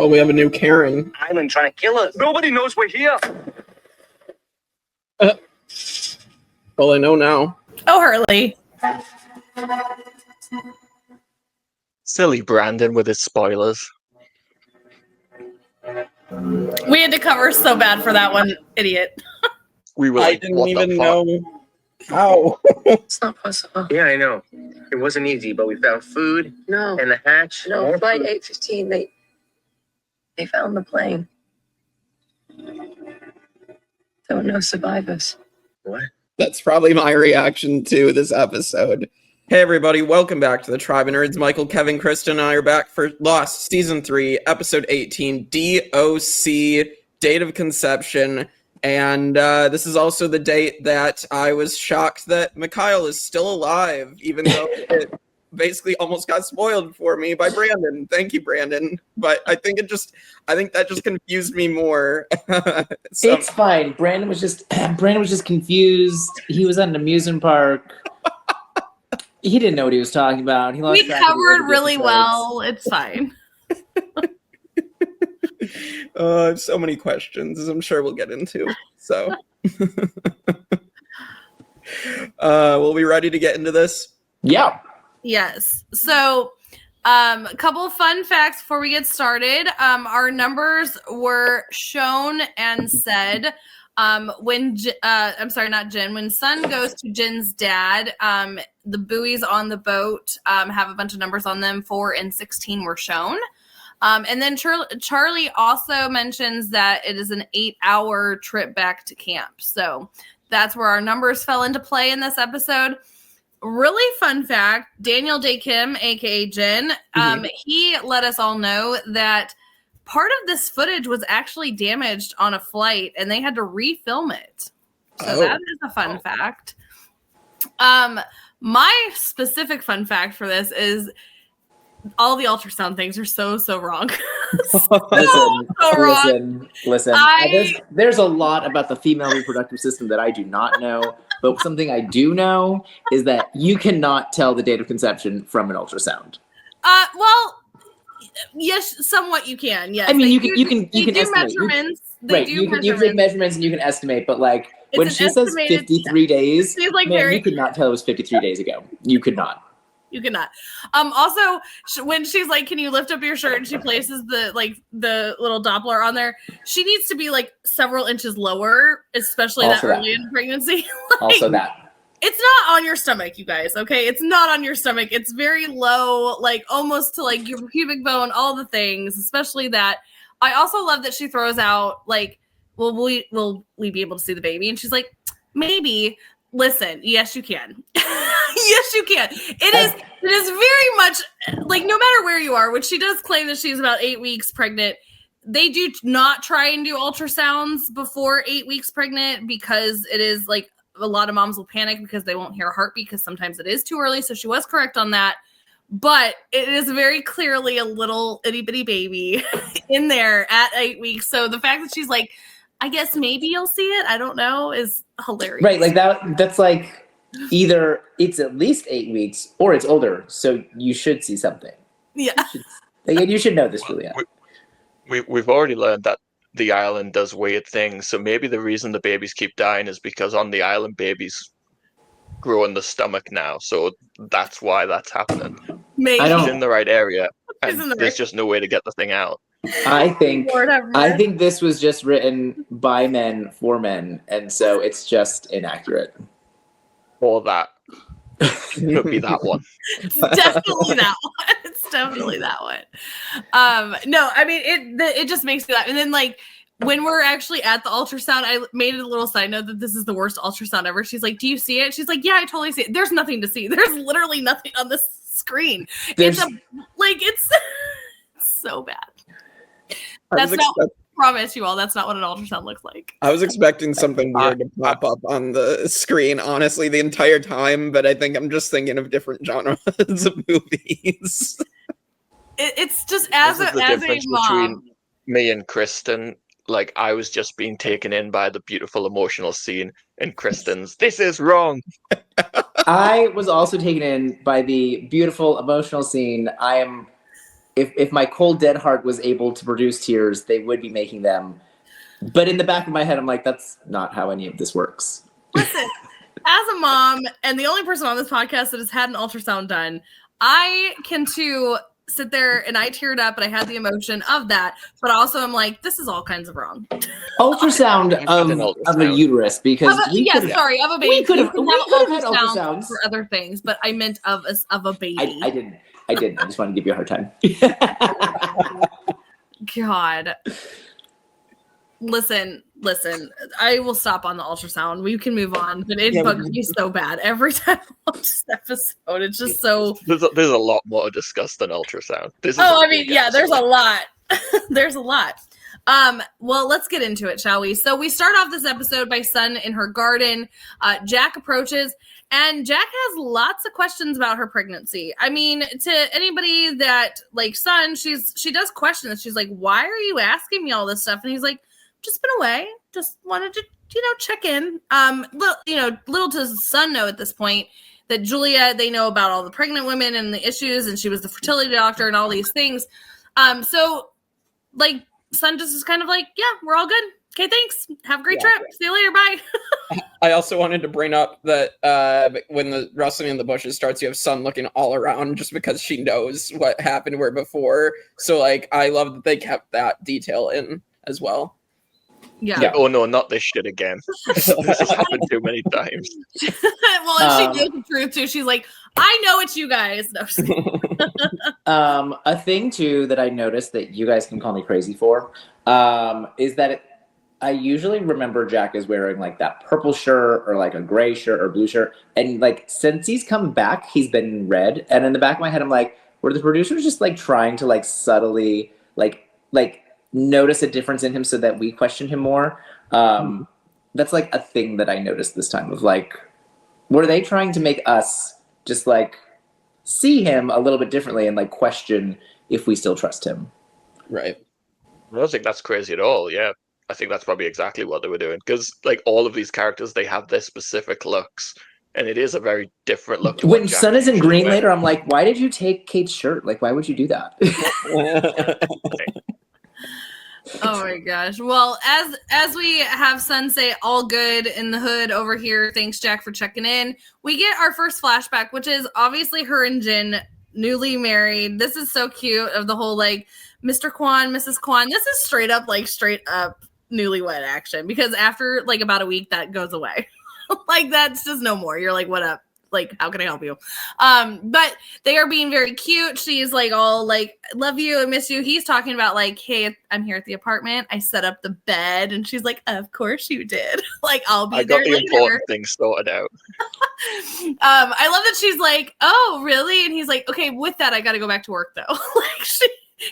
Oh, we have a new Karen. Island trying to kill us. Nobody knows we're here. Well, I know now. Oh, Hurley. Silly Brandon with his spoilers. We had to cover so bad for that one, idiot. We were I like, didn't what the even fuck? know how. It's not possible. Yeah, I know. It wasn't easy, but we found food. No. And the hatch. No, flight 815, they found the plane. There were no survivors. What? That's probably my reaction to this episode. Hey everybody, welcome back to the Tribe of Nerds. Michael, Kevin, Kristen, and I are back for Lost Season 3, Episode 18, D.O.C, Date of Conception. And this is also the date that I was shocked that Mikhail is still alive, even though it basically almost got spoiled for me by Brandon. Thank you, Brandon. But I think that just confused me more. It's fine. Brandon was just confused. He was at an amusement park. He didn't know what he was talking about. He lost We covered really well. It's fine. I have so many questions, as I'm sure we'll get into. So, we'll be ready to get into this. Yeah. Yes. So, a couple of fun facts before we get started. Our numbers were shown and said when when Sun goes to Jin's dad, the buoys on the boat have a bunch of numbers on them. 4 and 16 were shown. And then Charlie also mentions that it is an 8-hour trip back to camp. So that's where our numbers fell into play in this episode. Really fun fact, Daniel Day Kim, aka Jin, he let us all know that part of this footage was actually damaged on a flight and they had to refilm it. So that is a fun fact. My specific fun fact for this is all the ultrasound things are so wrong. Listen. There's a lot about the female reproductive system that I do not know, but something I do know is that you cannot tell the date of conception from an ultrasound. Well, yes, somewhat you can. Yes, I mean, you can do estimate. Measurements. You can take measurements and you can estimment, but like when she says 53 days, like you could not tell it was 53 days ago. You could not. You cannot. Also, when she's like, "Can you lift up your shirt?" and she places the little Doppler on there, she needs to be like several inches lower, especially Also that early in pregnancy. Also that. It's not on your stomach, you guys. Okay, it's not on your stomach. It's very low, like almost to like your pubic bone. All the things, especially that. I also love that she throws out like, "Will we be able to see the baby?" And she's like, "Maybe." Listen, yes, you can. Yes, you can. It is very much like no matter where you are, which she does claim that she's about 8 weeks pregnant. They do not try and do ultrasounds before 8 weeks pregnant because it is like a lot of moms will panic because they won't hear a heartbeat because sometimes it is too early. So she was correct on that. But it is very clearly a little itty bitty baby in there at 8 weeks. So the fact that she's like, I guess maybe you'll see it, I don't know, is hilarious. Right, like that's like either it's at least 8 weeks or it's older, so you should see something. Yeah. You should know this, Juliet. We've already learned that the island does weird things, so maybe the reason the babies keep dying is because on the island babies grow in the stomach now, so that's why that's happening. Maybe. She's in the right area, and there's just no way to get the thing out. I think this was just written by men for men, and so it's just inaccurate. Or that. Could be that one. It's definitely that one. It's definitely that one. No, I mean it just makes me laugh. And then like when we're actually at the ultrasound, I made a little side note that this is the worst ultrasound ever. She's like, "Do you see it?" She's like, "Yeah, I totally see it." There's nothing to see. There's literally nothing on the screen. It's so bad. That's not. Promise you all, that's not what an ultrasound looks like. I was expecting something weird to pop up on the screen, honestly, the entire time, but I think I'm just thinking of different genres of movies. It's just as a mom. Between me and Kristen, like I was just being taken in by the beautiful emotional scene, and Kristen's "This is wrong." I was also taken in by the beautiful emotional scene. I am if my cold dead heart was able to produce tears, they would be making them. But in the back of my head, I'm like, that's not how any of this works. Listen, as a mom and the only person on this podcast that has had an ultrasound done, I can too sit there and I teared up and I had the emotion of that, but also I'm like, this is all kinds of wrong. Ultrasound of a uterus, because of a baby. We could have had ultrasounds for other things, but I meant of a baby. I didn't. I just wanted to give you a hard time. God. Listen. I will stop on the ultrasound. We can move on, but it bugs me so bad every time I watch this episode. It's just so. There's a lot more to discuss than ultrasound. There's a lot. There's a lot. Well, let's get into it, shall we? So we start off this episode by Sun in her garden. Jack approaches, and Jack has lots of questions about her pregnancy. I mean, to anybody that like Sun, she does question this. She's like, "Why are you asking me all this stuff?" And he's like, "Just been away. Just wanted to, check in." Little does Sun know at this point that Juliet, they know about all the pregnant women and the issues, and she was the fertility doctor and all these things. So like Sun just is kind of like, yeah, we're all good. Okay, thanks. Have a great trip. See you later. Bye. I also wanted to bring up that when the rustling in the bushes starts, you have Sun looking all around just because she knows what happened where before. So like, I love that they kept that detail in as well. Yeah. Oh no, not this shit again. This has happened too many times. Well, and she knows the truth too. She's like, I know it's you guys. No. A thing too that I noticed that you guys can call me crazy for is that I usually remember Jack is wearing like that purple shirt or like a gray shirt or blue shirt, and like since he's come back, he's been in red. And in the back of my head, I'm like, were the producers just like trying to like subtly like notice a difference in him so that we question him more? That's like a thing that I noticed this time of like, were they trying to make us just like see him a little bit differently and like question if we still trust him? Right. I don't think that's crazy at all. Yeah, I think that's probably exactly what they were doing, because like all of these characters, they have their specific looks, and it is a very different look. When Sun is in green later, I'm like, why did you take Kate's shirt? Like, why would you do that? Oh my gosh. Well, as we have Sun say all good in the hood over here, thanks Jack for checking in, we get our first flashback, which is obviously her and Jin newly married. This is so cute, of the whole like Mr. Kwan, Mrs. Kwan. This is straight up newlywed action, because after like about a week that goes away. Like that's just no more. You're like, what up? Like, how can I help you? But they are being very cute. She's like all like, love you, I miss you. He's talking about like, hey, I'm here at the apartment. I set up the bed. And she's like, of course you did. Like, I'll be there later. I got the important things sorted out. I love that she's like, oh, really? And he's like, okay, with that, I got to go back to work though. Like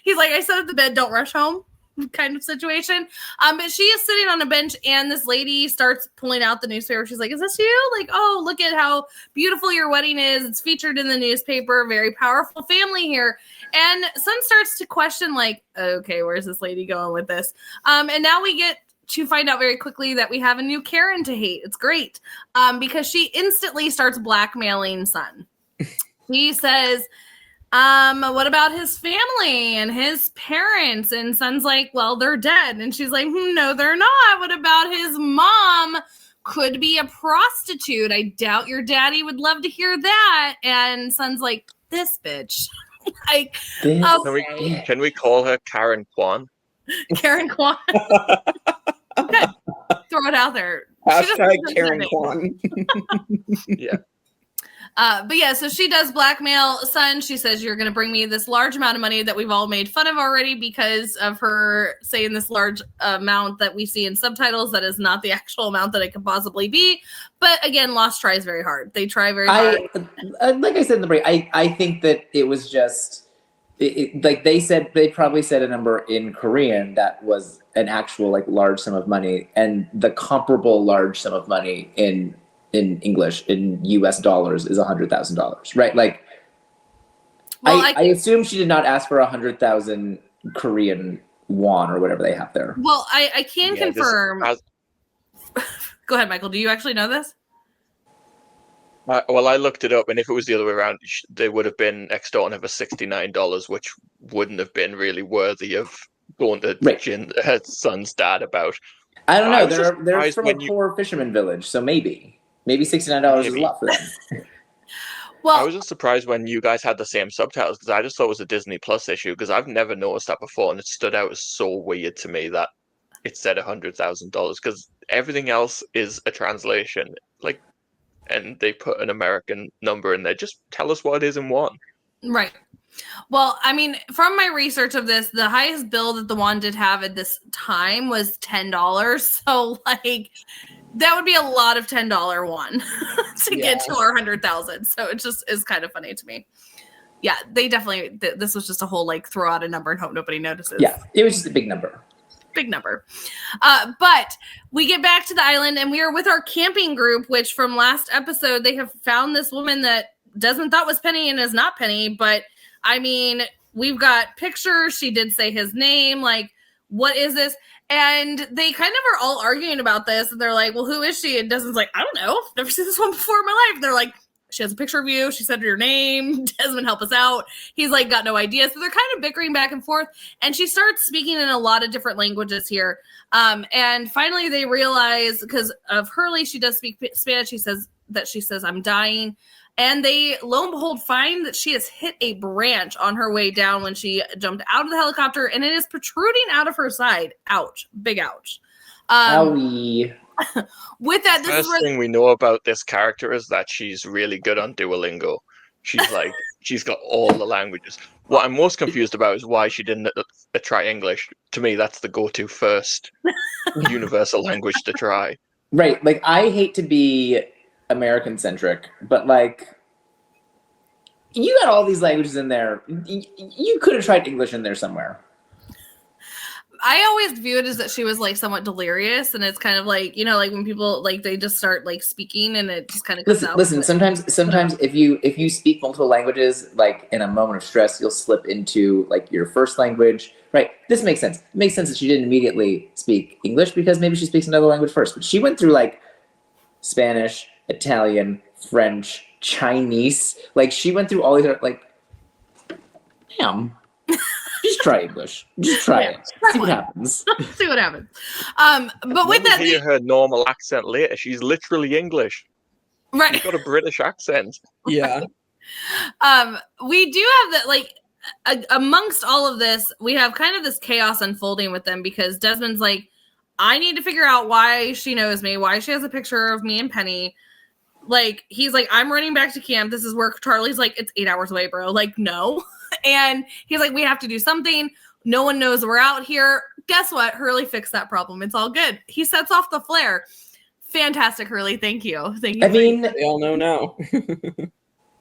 he's like, I set up the bed, don't rush home. Kind of situation. But she is sitting on a bench, and this lady starts pulling out the newspaper. She's like, is this you? Like, oh, look at how beautiful your wedding is. It's featured in the newspaper. Very powerful family here. And Sun starts to question, like, okay, where's this lady going with this? And now we get to find out very quickly that we have a new Karen to hate. It's great. Because she instantly starts blackmailing Sun. He says, what about his family and his parents? And Sun's like, well, they're dead. And she's like, no, they're not. What about his mom? Could be a prostitute. I doubt your daddy would love to hear that. And Sun's like, this bitch. Like, okay. Can we call her Karen Kwan? Karen Kwan. Okay. Throw it out there. Hashtag Karen Kwan. Yeah. But yeah, so she does blackmail Sun. She says, you're going to bring me this large amount of money that we've all made fun of already because of her saying this large amount that we see in subtitles. That is not the actual amount that it could possibly be. But again, Lost tries very hard. They try very hard. Like I said in the break, I think that it was just, like they probably said a number in Korean that was an actual like large sum of money, and the comparable large sum of money in English, in US dollars, is $100,000, right? Like, well, I assume she did not ask for 100,000 Korean won or whatever they have there. Well, I can confirm. Go ahead, Michael. Do you actually know this? Well, I looked it up, and if it was the other way around, they would have been extorting her for $69, which wouldn't have been really worthy of going to her son's dad about. I don't know. was just They're surprised from a when poor fisherman village, so maybe $69 is a lot for them. Well, I was just surprised when you guys had the same subtitles, because I just thought it was a Disney Plus issue, because I've never noticed that before, and it stood out as so weird to me that it said $100,000, because everything else is a translation, like, and they put an American number in there. Just tell us what it is in one. right. Well, I mean, from my research of this, the highest bill that the wand did have at this time was $10. So, like, that would be a lot of $10 one to get to our 100,000. So it just is kind of funny to me. Yeah, they definitely. This was just a whole like throw out a number and hope nobody notices. Yeah, it was just a big number. Big number. But we get back to the island and we are with our camping group, which from last episode they have found this woman that Desmond thought was Penny and is not Penny. But I mean, we've got pictures. She did say his name. Like, what is this? And they kind of are all arguing about this. And they're like, well, who is she? And Desmond's like, I don't know. Never seen this one before in my life. And they're like, she has a picture of you. She said your name. Desmond, help us out. He's like, got no idea. So they're kind of bickering back and forth. And she starts speaking in a lot of different languages here. And finally they realize, because of Hurley, she does speak Spanish. She says, I'm dying. And they, lo and behold, find that she has hit a branch on her way down when she jumped out of the helicopter, and it is protruding out of her side. Ouch. Big ouch. Owie. With that, this First thing we know about this character is that she's really good on Duolingo. She's like, she's got all the languages. What I'm most confused about is why she didn't try English. To me, that's the go-to first universal language to try. Right. Like, I hate to be American-centric, but, like, you got all these languages in there. You could have tried English in there somewhere. I always view it as that she was like somewhat delirious, and it's kind of like, you know, like when people like they just start like speaking and it just kind of comes out. Listen, sometimes if you speak multiple languages, like in a moment of stress, you'll slip into like your first language. Right. This makes sense. It makes sense that she didn't immediately speak English because maybe she speaks another language first. But she went through like Spanish, Italian, French, Chinese. Like she went through all these like, damn. Just try English. Just try it. See what happens. See what happens. But with that, hear her normal accent later. She's literally English. Right. She's got a British accent. Yeah. We do have that, like, amongst all of this, we have kind of this chaos unfolding with them because Desmond's like, I need to figure out why she knows me, why she has a picture of me and Penny. Like, he's like, I'm running back to camp. This is where Charlie's like, it's 8 hours away, bro. Like, no. And he's like, we have to do something. No one knows we're out here. Guess what? Hurley fixed that problem. It's all good. He sets off the flare. Fantastic, Hurley. Thank you. Thank you. I mean, they all know now.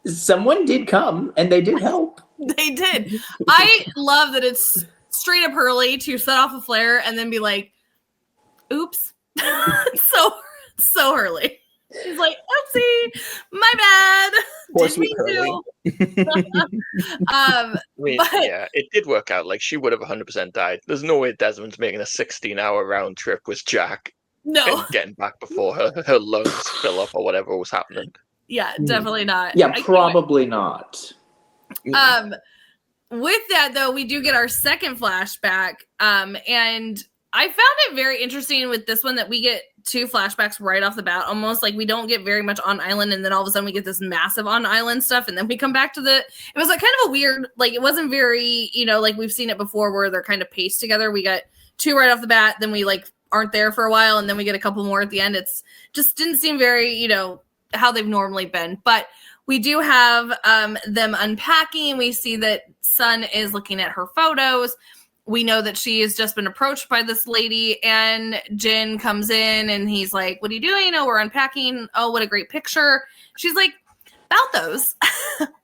Someone did come and they did help. They did. I love that it's straight up Hurley to set off a flare and then be like, oops. so Hurley. He's like, oopsie, my bad. Didn't mean to. I mean, yeah, it did work out. Like, she would have 100% died. There's no way Desmond's making a 16-hour round trip with Jack. No. And getting back before her lungs fill up or whatever was happening. Yeah, definitely not. Yeah, probably not. With that, though, we do get our second flashback. And I found it very interesting with this one that we get 2 flashbacks right off the bat. Almost like we don't get very much on island, and then all of a sudden we get this massive on island stuff, and then we come back to it was like kind of a weird, like it wasn't very, you know, like we've seen it before where they're kind of paced together. We got 2 right off the bat, then we like aren't there for a while, and then we get a couple more at the end. It's just didn't seem very, you know, how they've normally been. But we do have them unpacking. We see that Sun is looking at her photos. We know that she has just been approached by this lady, and Jin comes in and he's like, what are you doing? Oh, we're unpacking. Oh, what a great picture. She's like, about those.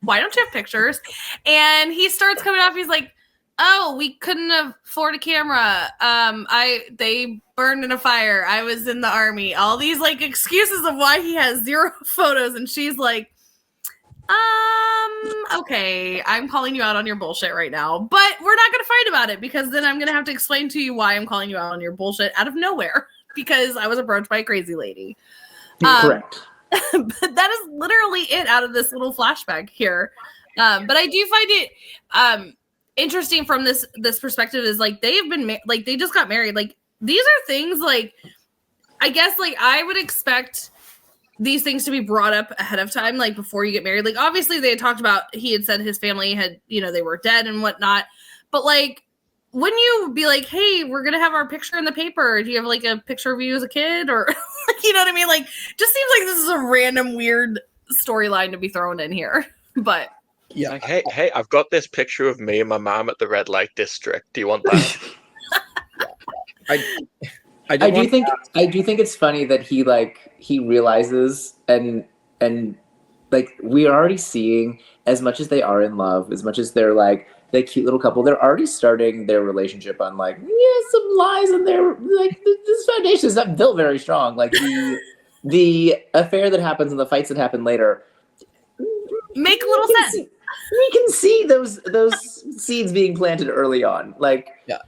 Why don't you have pictures? And he starts coming off. He's like, oh, we couldn't afford a camera. They burned in a fire. I was in the army. All these like excuses of why he has 0 photos. And she's like, okay, I'm calling you out on your bullshit right now, but we're not going to fight about it because then I'm going to have to explain to you why I'm calling you out on your bullshit out of nowhere because I was approached by a crazy lady. Correct. but that is literally it out of this little flashback here. But I do find it interesting from this perspective is like they have been like they just got married. Like these are things like I guess like I would expect these things to be brought up ahead of time, like before you get married. Like obviously they had talked about he had said his family had, you know, they were dead and whatnot. But like wouldn't you be like, hey, we're gonna have our picture in the paper? Do you have like a picture of you as a kid? Or you know what I mean? Like just seems like this is a random weird storyline to be thrown in here. But Yeah. Like, hey, I've got this picture of me and my mom at the red light district. Do you want that? I do think it's funny that he realizes and like we are already seeing, as much as they are in love, as much as they're like the cute little couple, they're already starting their relationship on like some lies, and they're like this foundation is not built very strong. Like the affair that happens and the fights that happen later make a little sense. We can see those seeds being planted early on, like yeah.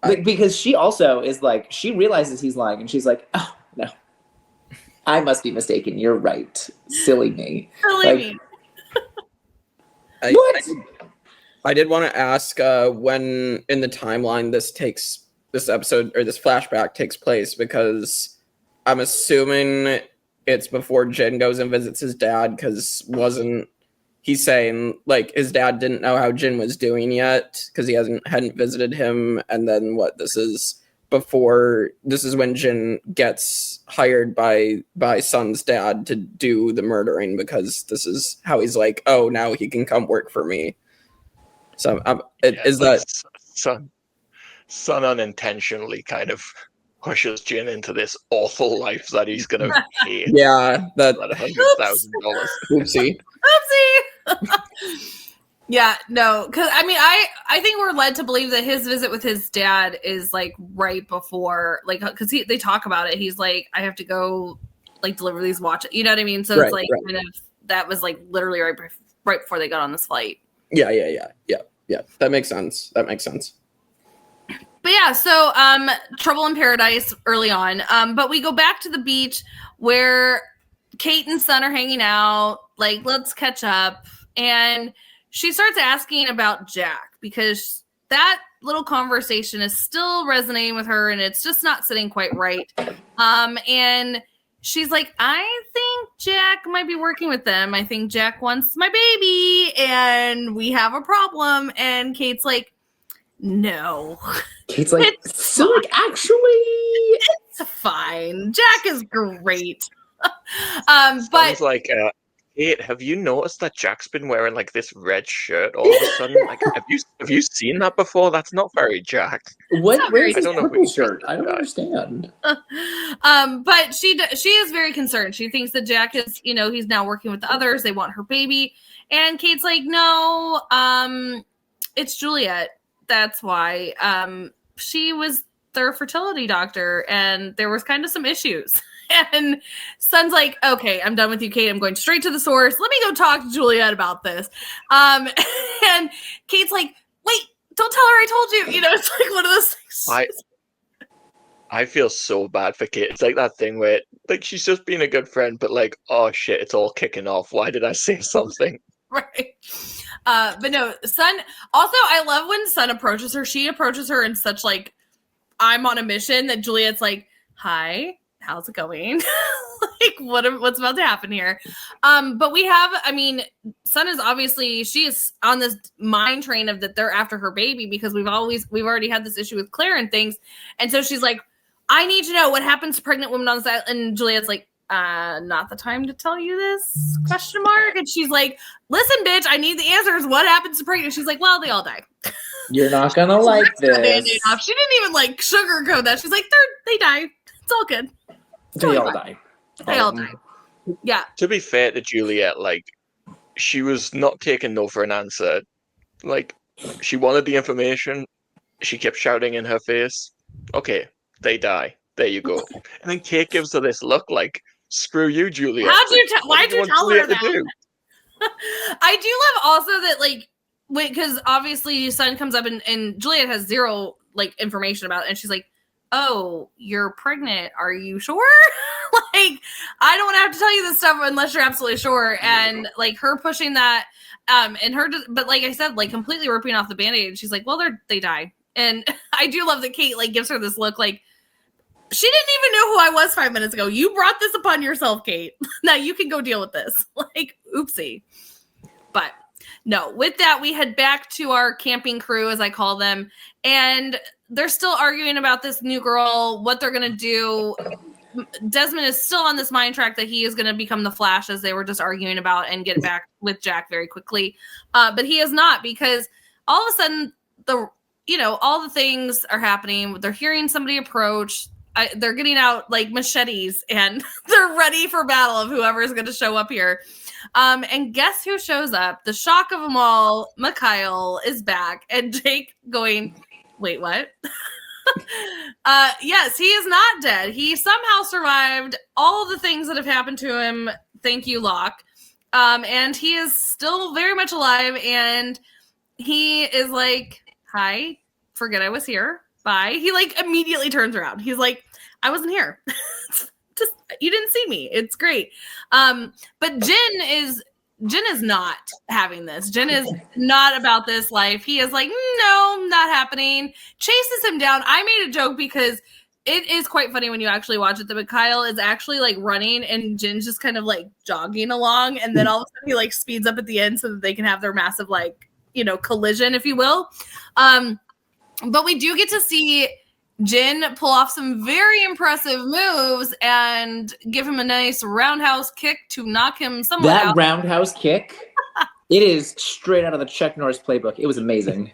Like, because she also is like, she realizes he's lying and she's like, oh, no. I must be mistaken. You're right. Silly me. Silly me. What? I did want to ask when in the timeline this episode or this flashback takes place, because I'm assuming it's before Jin goes and visits his dad, because he's saying like his dad didn't know how Jin was doing yet because he hadn't visited him, and then this is when Jin gets hired by Sun's dad to do the murdering, because this is how he's like, oh, now he can come work for me. So is that Sun unintentionally kind of pushes Jin into this awful life that he's gonna hate? Yeah, that $100,000. Oopsie. Yeah, no, because I mean, I think we're led to believe that his visit with his dad is like right before, like, because they talk about it. He's like, I have to go, like, deliver these watches. You know what I mean? So it's like kind of that was like literally right before they got on this flight. Yeah. That makes sense. But yeah, so trouble in paradise early on. But we go back to the beach where Kate and Sun are hanging out. Like, let's catch up. And she starts asking about Jack, because that little conversation is still resonating with her and it's just not sitting quite right. And she's like, I think Jack might be working with them. I think Jack wants my baby and we have a problem. And Kate's like, no. Kate's like, so like, actually, it's fine. Jack is great. But like, Kate, have you noticed that Jack's been wearing like this red shirt all of a sudden? Like, have you seen that before? That's not very Jack. Where's his purple shirt? I don't understand. But she is very concerned. She thinks that Jack is, you know, he's now working with the others. They want her baby, and Kate's like, no, it's Juliet. That's why. She was their fertility doctor, and there was kind of some issues. And Sun's like, okay, I'm done with you, Kate. I'm going straight to the source. Let me go talk to Juliet about this. And Kate's like, wait, don't tell her I told you. You know, it's like one of those things. I feel so bad for Kate. It's like that thing where, like, she's just being a good friend, but like, oh shit, it's all kicking off. Why did I say something? Right. But no, Sun. Also, I love when Sun approaches her. She approaches her in such like, I'm on a mission, that Juliet's like, hi. How's it going? Like, what's about to happen here? But we have, I mean, Sun is obviously, she is on this mind train of that they're after her baby, because we've already had this issue with Claire and things. And so she's like, I need to know what happens to pregnant women on this island. And Juliet's like, not the time to tell you this, ? And she's like, listen, bitch, I need the answers. What happens to pregnant? She's like, well, they all die. You're not gonna like this. She didn't even like sugarcoat that. She's like, they die. It's all good. They all die. They all die. Yeah. To be fair to Juliet, like, she was not taking no for an answer. Like, she wanted the information. She kept shouting in her face, okay, they die. There you go. And then Kate gives her this look like, screw you, Juliet. Why'd you tell her that? I do love also that, like, because obviously Sun comes up and Juliet has zero, like, information about it. And she's like, oh, you're pregnant. Are you sure? Like, I don't want to have to tell you this stuff unless you're absolutely sure. And like her pushing that, and her, but like I said, like completely ripping off the Band-Aid. She's like, well, they die. And I do love that Kate like gives her this look like, she didn't even know who I was 5 minutes ago. You brought this upon yourself, Kate. Now you can go deal with this. Like, oopsie. But no, with that, we head back to our camping crew, as I call them. And they're still arguing about this new girl, what they're going to do. Desmond is still on this mind track that he is going to become the Flash, as they were just arguing about, and get back with Jack very quickly. But he is not, because all of a sudden, all the things are happening. They're hearing somebody approach. They're getting out like machetes and they're ready for battle of whoever is going to show up here. And guess who shows up? The shock of them all, Mikhail is back, and Jake going, wait, what? Yes, he is not dead. He somehow survived all the things that have happened to him. Thank you, Locke. And he is still very much alive, and he is like, hi, forget I was here. Bye. He like immediately turns around. He's like, I wasn't here. Just, you didn't see me. It's great. But Jin is not having this. Jin is not about this life. He is like, no, not happening. Chases him down. I made a joke because it is quite funny when you actually watch it. That Mikhail is actually like running and Jin's just kind of like jogging along. And then all of a sudden he like speeds up at the end so that they can have their massive like, collision, if you will. But we do get to see Jin pull off some very impressive moves and give him a nice roundhouse kick to knock him somewhat out. That roundhouse kick, it is straight out of the Chuck Norris playbook. It was amazing.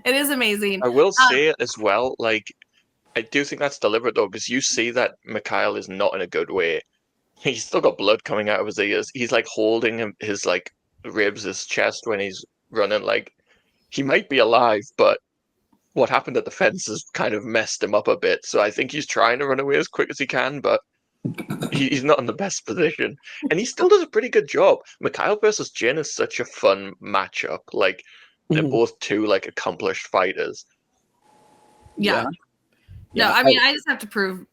It is amazing. I will say it as well, like, I do think that's deliberate, though, because you see that Mikhail is not in a good way. He's still got blood coming out of his ears. He's, like, holding his, like, ribs, his chest when he's running. Like, he might be alive, but what happened at the fence has kind of messed him up a bit. So I think he's trying to run away as quick as he can, but he's not in the best position. And he still does a pretty good job. Mikhail versus Jin is such a fun matchup. Like, they're both two, like, accomplished fighters. Yeah. No, I mean, I just have to prove,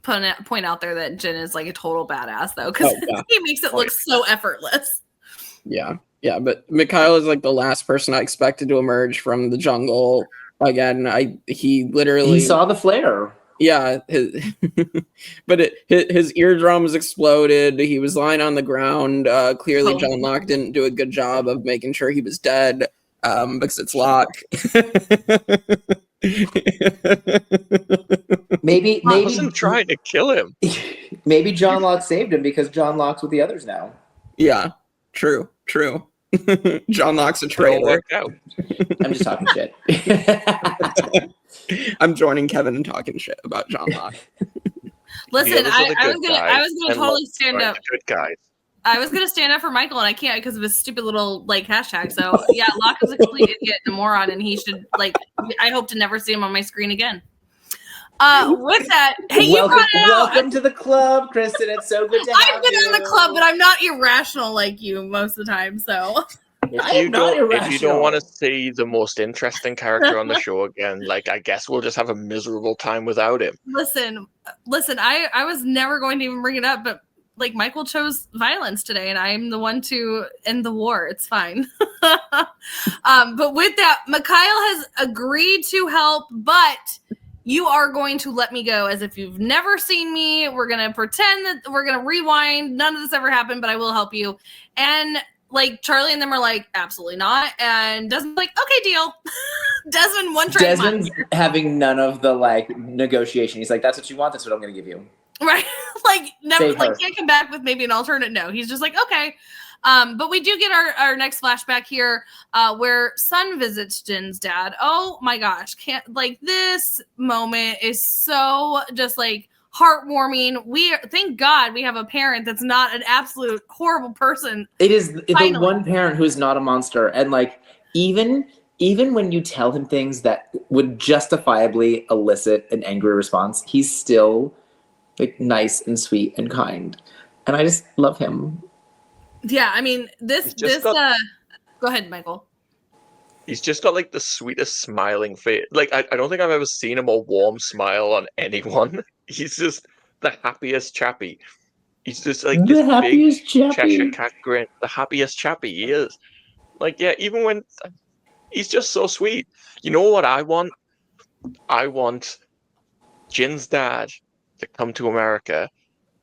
point out there that Jin is, like, a total badass, though, because he makes it look so effortless. Yeah. Yeah, but Mikhail is like the last person I expected to emerge from the jungle. Again, he saw the flare. Yeah, his eardrums exploded. He was lying on the ground. Clearly, John Locke didn't do a good job of making sure he was dead, because it's Locke. Maybe I wasn't trying to kill him. Maybe John Locke saved him because John Locke's with the others now. Yeah, true. John Locke's a traitor. I'm just talking shit. I'm joining Kevin in talking shit about John Locke. Listen, I was gonna totally stand up. Good guys. I was gonna stand up for Michael, and I can't because of his stupid little hashtag. So yeah, Locke is a complete idiot and a moron, and he should I hope to never see him on my screen again. With that, hey, welcome to the club, Kristen. It's so good to have you. I've been on the club, but I'm not irrational like you most of the time. So if you don't want to see the most interesting character on the show again, I guess we'll just have a miserable time without him. Listen. I was never going to even bring it up, but Michael chose violence today, and I'm the one to end the war. It's fine. But with that, Mikhail has agreed to help, but you are going to let me go as if you've never seen me. We're going to pretend that we're going to rewind. None of this ever happened, but I will help you. And Charlie and them are absolutely not. And Desmond's okay, deal. Desmond, one try. Desmond's having none of the negotiation. He's that's what you want. That's what I'm going to give you. Right. Never, can't come back with maybe an alternate no. He's just okay. But we do get our next flashback here, where Sun visits Jin's dad. Oh my gosh. This moment is so just heartwarming. Thank God we have a parent that's not an absolute horrible person. It is the one parent who's not a monster. And even when you tell him things that would justifiably elicit an angry response, he's still nice and sweet and kind. And I just love him. Yeah, I mean, go ahead, Michael. He's just got like the sweetest smiling face. Like I don't think I've ever seen a more warm smile on anyone. He's just the happiest chappy. He's just like The this big happiest Cheshire chappy. cat grin. The happiest chappy he is. Like, yeah, even when he's just so sweet. You know what I want? I want Jin's dad to come to America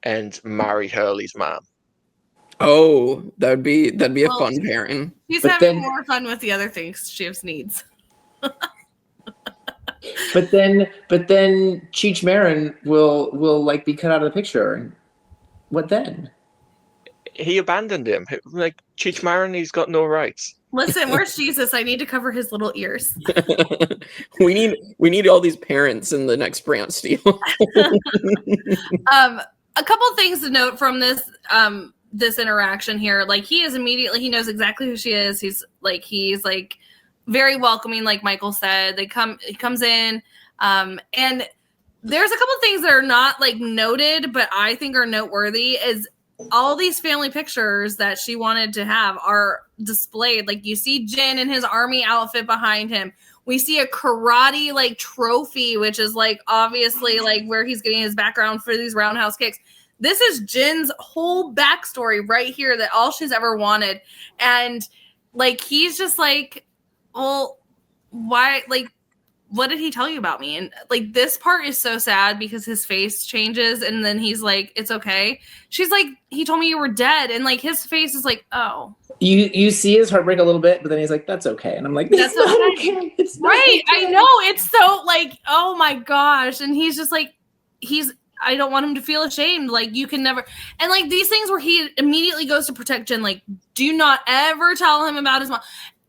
and marry Hurley's mom. Oh, that'd be a Well, fun pairing. He's But having then- more fun with the other things she has needs. But then Cheech Marin will like be cut out of the picture. What then? He abandoned him. Like Cheech Marin, he's got no rights. Listen, where's Jesus? I need to cover his little ears. we need all these parents in the next Brant Steele. A couple things to note from this this interaction here. Like he knows exactly who she is. He's like very welcoming, like Michael said. He comes in, and there's a couple things that are not like noted, but I think are noteworthy. Is all these family pictures that she wanted to have are displayed. Like you see Jin in his army outfit behind him. We see a karate like trophy, which is like obviously like where he's getting his background for these roundhouse kicks. This is Jin's whole backstory right here, that all she's ever wanted. And like he's just like, well, why, like, what did he tell you about me? And like this part is so sad because his face changes and then he's like, it's okay. She's like, he told me you were dead, and like his face is like, oh. You see his heartbreak a little bit, but then he's like, that's okay. And I'm like, That's not okay. okay. It's not Right. okay. I know. It's so like, oh my gosh. And he's just like, I don't want him to feel ashamed. Like you can never, and like these things where he immediately goes to protect Jin, like do not ever tell him about his mom.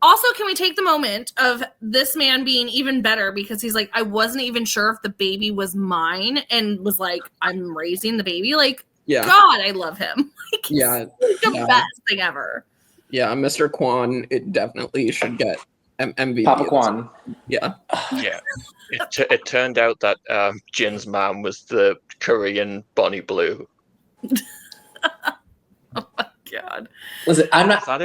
Also, can we take the moment of this man being even better because he's like, I wasn't even sure if the baby was mine, and was like, I'm raising the baby. Like, Yeah. God, I love him. Like, he's Yeah. the Yeah. best thing ever. Yeah, Mr. Kwan, it definitely should get MVP. Papa Kwan. Yeah. Yeah. It turned out that Jin's mom was the Korean Bonnie Blue. Oh my God. Listen, I'm not Is that it?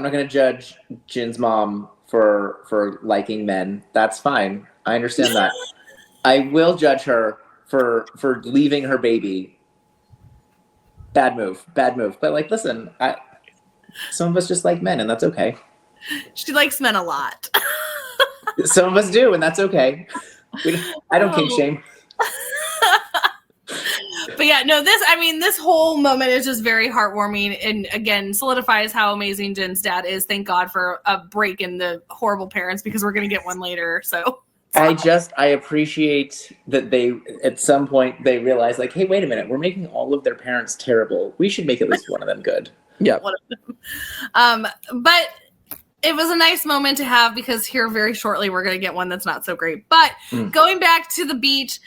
gonna judge Jin's mom for liking men. That's fine. I understand that. I will judge her for leaving her baby. Bad move. But like, listen, some of us just like men, and that's okay. She likes men a lot. Some of us do, and that's okay. I don't kink shame. But yeah, no, this whole moment is just very heartwarming, and again solidifies how amazing Jin's dad is. Thank God for a break in the horrible parents, because we're gonna get one later. So I appreciate that they at some point they realize, like, hey, wait a minute, we're making all of their parents terrible. We should make at least one of them good. Yeah. one of them. But it was a nice moment to have, because here very shortly we're going to get one that's not so great. But going back to the beach,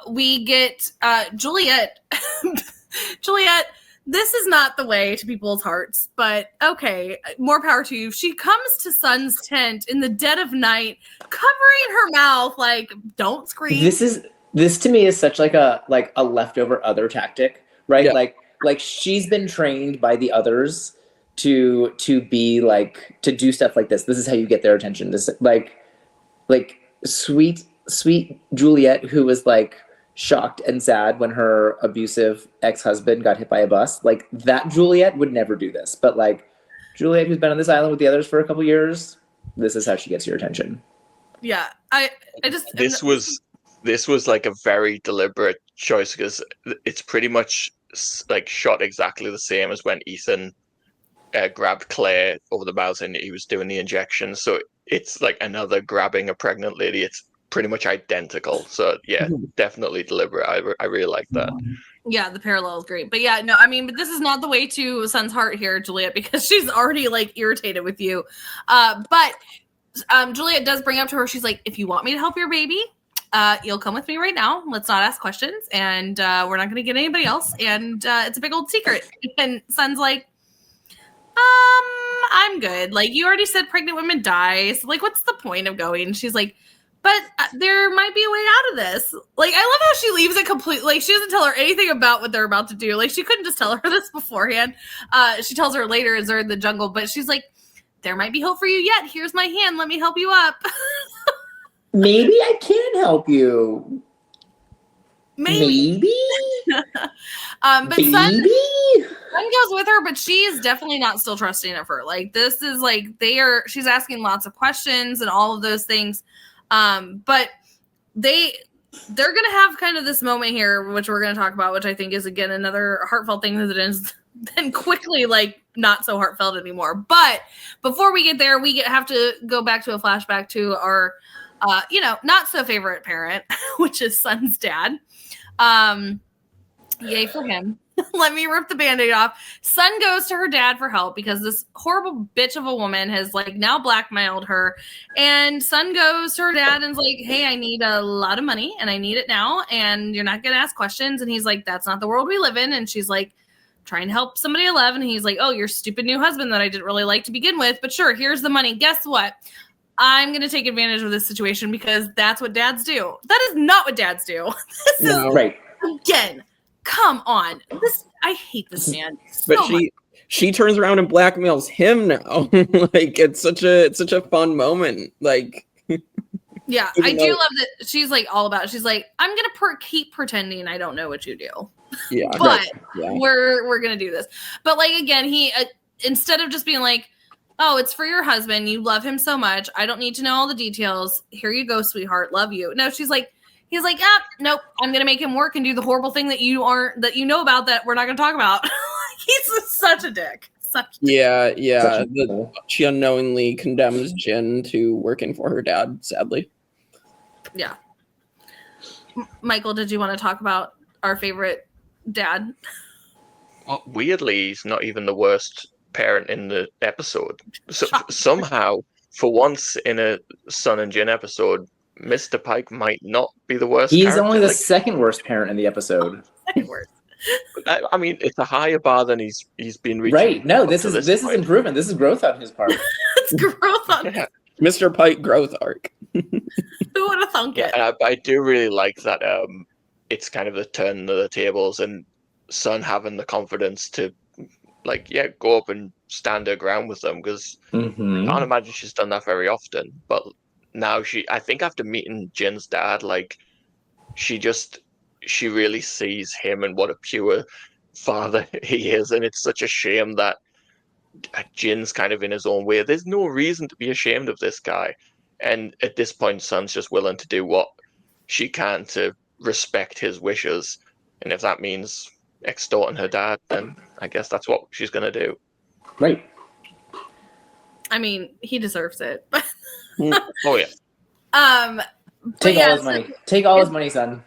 we get Juliet. Juliet, this is not the way to people's hearts, but okay, more power to you. She comes to Sun's tent in the dead of night, covering her mouth, like, don't scream. This to me is such like a leftover other tactic, right? Yeah. Like she's been trained by the others to be like, to do stuff like this. This is how you get their attention. This like sweet Juliet, who was like shocked and sad when her abusive ex-husband got hit by a bus. Like, that Juliet would never do this. But like Juliet, who's been on this island with the others for a couple years, this is how she gets your attention. Yeah, I just This was like a very deliberate choice, because it's pretty much like shot exactly the same as when Ethan grabbed Claire over the mouth and he was doing the injection. So it's like another grabbing a pregnant lady. It's pretty much identical. So yeah, definitely deliberate. I really like that. Yeah, the parallel is great. But yeah, no, I mean, but this is not the way to Sun's heart here, Juliet, because she's already like irritated with you. But Juliet does bring up to her, she's like, if you want me to help your baby, you'll come with me right now. Let's not ask questions, and we're not going to get anybody else. And it's a big old secret. And Sun's like, I'm good. Like, you already said pregnant women die. So like, what's the point of going? She's like, but there might be a way out of this. Like, I love how she leaves it completely. Like, she doesn't tell her anything about what they're about to do. Like, she couldn't just tell her this beforehand. She tells her later as they're in the jungle, but she's like, there might be hope for you yet. Here's my hand. Let me help you up. Maybe I can help you. Maybe? But Baby? Sun goes with her, but she's definitely not still trusting of her. Like, this is like, she's asking lots of questions and all of those things. But they're going to have kind of this moment here, which we're going to talk about, which I think is, again, another heartfelt thing that is then quickly, like, not so heartfelt anymore. But before we get there, we have to go back to a flashback to our, not so favorite parent, which is Sun's dad. Yay for him. Let me rip the Band-Aid off. Sun goes to her dad for help because this horrible bitch of a woman has like now blackmailed her. And Sun goes to her dad and is like, hey, I need a lot of money and I need it now. And you're not going to ask questions. And he's like, that's not the world we live in. And she's like, trying to help somebody I love. And he's like, oh, your stupid new husband that I didn't really like to begin with. But sure, here's the money. Guess what? I'm going to take advantage of this situation because that's what dads do. That is not what dads do. This is, right. Again, come on. I hate this man so But much. she turns around and blackmails him now. Like, it's such a fun moment. Like, Yeah, I do love that she's like all about it. She's like, I'm going to keep pretending I don't know what you do. yeah, But yeah. we're going to do this. But like, again, he, instead of just being like, oh, it's for your husband. You love him so much. I don't need to know all the details. Here you go, sweetheart. Love you. No, he's like, nope. I'm going to make him work and do the horrible thing that you know about that we're not going to talk about. He's such a dick. Yeah. She unknowingly condemns Jin to working for her dad, sadly. Yeah. Michael, did you want to talk about our favorite dad? Well, weirdly, he's not even the worst parent in the episode. So somehow, for once in a Sun and Jin episode, Mr. Pike might not be the worst. He's character. only the second worst parent in the episode. Second worst. I mean, it's a higher bar than he's been reaching. Right? No, up this to is point. improvement. This is growth on his part. It's growth on Yeah. Mr. Pike growth arc. Who would have thunk it? Yeah, I do really like that. It's kind of the turn of the tables and Sun having the confidence to, go up and stand her ground with them because I can't imagine she's done that very often. But now I think after meeting Jin's dad, she really sees him and what a pure father he is, and it's such a shame that Jin's kind of in his own way. There's no reason to be ashamed of this guy, and at this point, Sun's just willing to do what she can to respect his wishes, and if that means extorting her dad, then I guess that's what she's gonna do. Right. I mean, he deserves it. Oh yeah. Take all his money. Take all his money, son.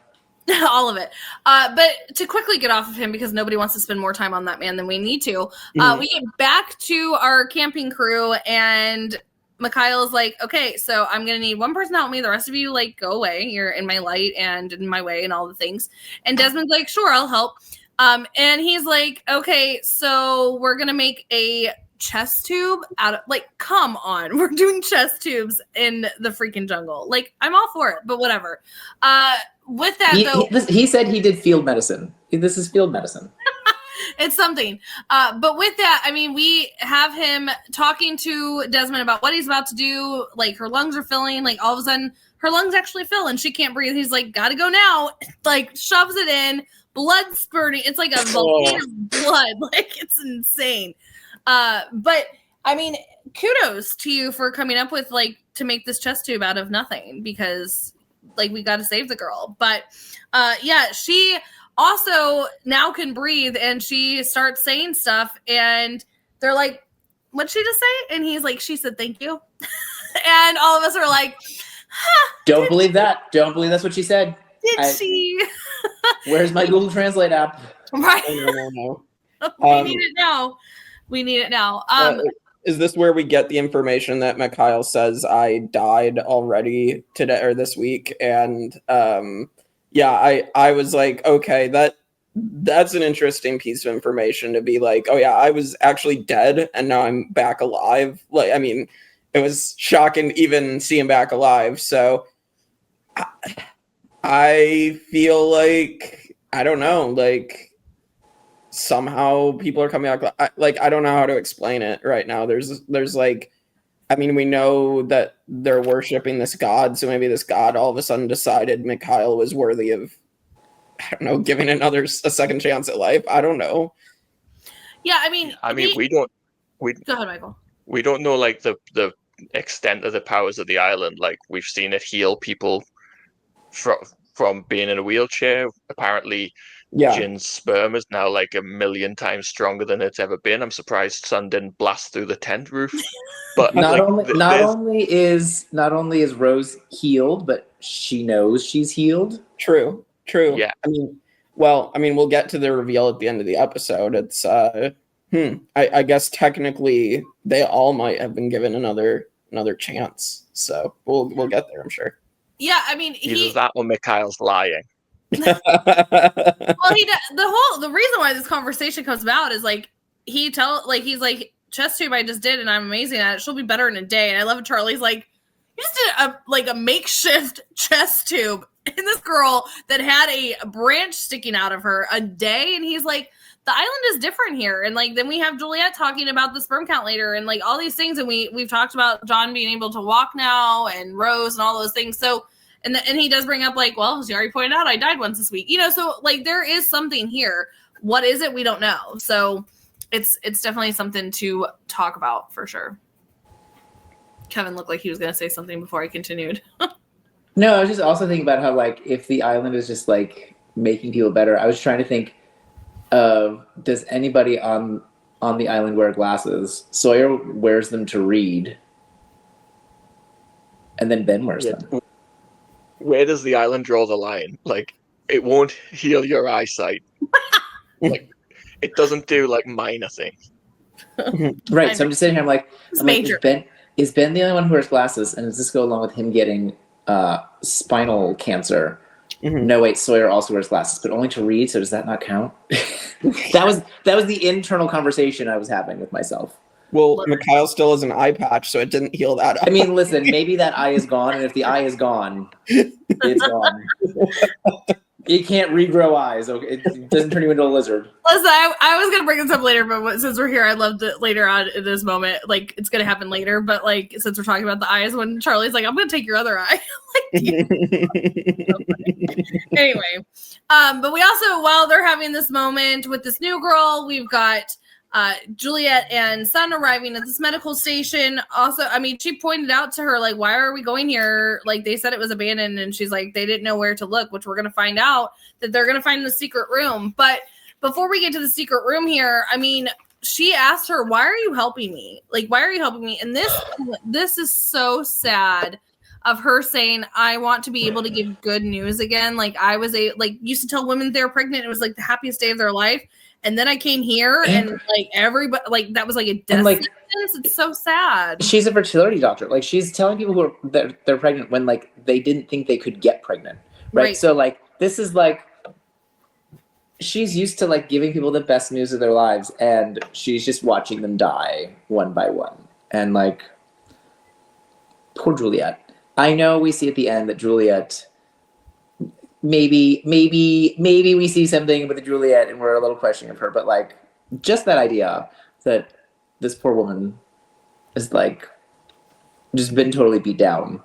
All of it. But to quickly get off of him, because nobody wants to spend more time on that man than we need to, we get back to our camping crew, and Mikhail is like, okay, so I'm going to need one person to help me. The rest of you, go away. You're in my light and in my way and all the things. And Desmond's like, sure, I'll help. And he's like, okay, so we're going to make a chest tube out of, come on. We're doing chest tubes in the freaking jungle. I'm all for it, but whatever. With that, he said he did field medicine. This is field medicine. It's something. But with that, I mean, we have him talking to Desmond about what he's about to do. Her lungs are filling. All of a sudden, her lungs actually fill and she can't breathe. He's like, gotta go now. Shoves it in. Blood spurting. It's like a volcano of blood. It's insane. But, I mean, kudos to you for coming up with, to make this chest tube out of nothing. Because, we got to save the girl. But, yeah, she also now can breathe, and she starts saying stuff, and they're like, what'd she just say? And he's like, she said thank you. And all of us are like, don't believe that. Don't believe that's what she said. Did she? Where's my Google Translate app? Right. No. We need it now. We need it now. Is this where we get the information that Mikhail says I died already today or this week? And I was like, okay, that's an interesting piece of information to be like, oh yeah, I was actually dead and now I'm back alive. I mean, it was shocking to even see him back alive. So I feel like, I don't know, somehow people are coming out. I don't know how to explain it right now. There's I mean, we know that they're worshiping this god, so maybe this god all of a sudden decided Mikhail was worthy of, I don't know, giving a second chance at life. I don't know. Yeah, I mean, we don't go ahead, Michael. We don't know like the extent of the powers of the island. Like we've seen it heal people from being in a wheelchair. Apparently, Jin's sperm is now like 1,000,000 times stronger than it's ever been. I'm surprised Sun didn't blast through the tent roof. But not only is Rose healed, but she knows she's healed. True. Yeah. I mean, we'll get to the reveal at the end of the episode. It's I guess technically they all might have been given another chance. So we'll get there, I'm sure. Yeah, I mean, either that or Mikhail's lying. Well, the reason why this conversation comes about is like he's like, chest tube I just did and I'm amazing at it. She'll be better in a day. And I love it. Charlie's like, you just did a makeshift chest tube in this girl that had a branch sticking out of her a day. And he's like, the island is different here. And like, then we have Juliet talking about the sperm count later and like all these things. And we've talked about John being able to walk now and Rose and all those things. So, and he does bring up like, well, as you already pointed out, I died once this week, so like there is something here. What is it? We don't know. So it's definitely something to talk about for sure. Kevin looked like he was going to say something before I continued. No, I was just also thinking about how like, if the island is just like making people better, I was trying to think of, does anybody on the island wear glasses? Sawyer wears them to read. And then Ben wears them. Where does the island draw the line? Like, it won't heal your eyesight. Like, it doesn't do like minor things. Right. So I'm just sitting here. I'm like, is Ben the only one who wears glasses? And does this go along with him getting spinal cancer? Mm-hmm. No, wait. Sawyer also wears glasses, but only to read. So does that not count? that was the internal conversation I was having with myself. Well, Mikhail still has an eye patch, so it didn't heal that eye. I mean, listen, maybe that eye is gone, and if the eye is gone, it's gone. You can't regrow eyes. Okay, it doesn't turn you into a lizard. Listen, I was gonna bring this up later, but since we're here, I loved it later on in this moment. Like, it's gonna happen later, but like, since we're talking about the eyes, when Charlie's like, "I'm gonna take your other eye." Anyway, but we also, while they're having this moment with this new girl, we've got Juliet and Sun arriving at this medical station. Also, I mean, she pointed out to her, like, why are we going here? Like, they said it was abandoned, and she's like, they didn't know where to look, which we're going to find out that they're going to find the secret room. But before we get to the secret room here, I mean, she asked her, why are you helping me? Like, why are you helping me? And this is so sad of her saying, I want to be able to give good news again. Like, I was used to tell women they're pregnant. It was like the happiest day of their life. And then I came here and like everybody, like that was like a death sentence. It's so sad. She's a fertility doctor. Like, she's telling people who are they're pregnant when like they didn't think they could get pregnant. Right. So like, this is like, she's used to like giving people the best news of their lives, and she's just watching them die one by one. And like, poor Juliet. I know we see at the end that Juliet, maybe we see something with Juliet and we're a little questioning of her, but like, just that idea that this poor woman is like just been totally beat down.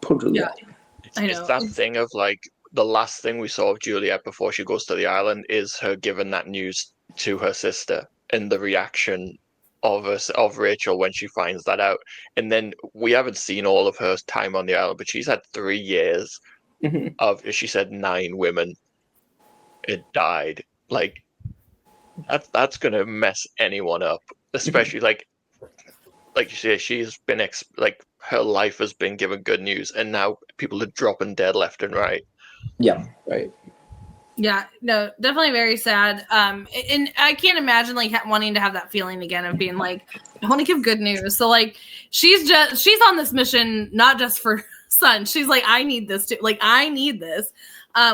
Poor Juliet. Yeah, I know. It's that thing of like, the last thing we saw of Juliet before she goes to the island is her giving that news to her sister, and the reaction of Rachel when she finds that out. And then we haven't seen all of her time on the island, but she's had 3 years of, she said, 9 women had died. Like, that's gonna mess anyone up, especially like you say, she's been like, her life has been given good news, and now people are dropping dead left and right. Yeah, right. Yeah, no, definitely very sad. And I can't imagine like wanting to have that feeling again of being like, I want to give good news. So like, she's on this mission not just for Sun. She's like, I need this too. Like, I need this,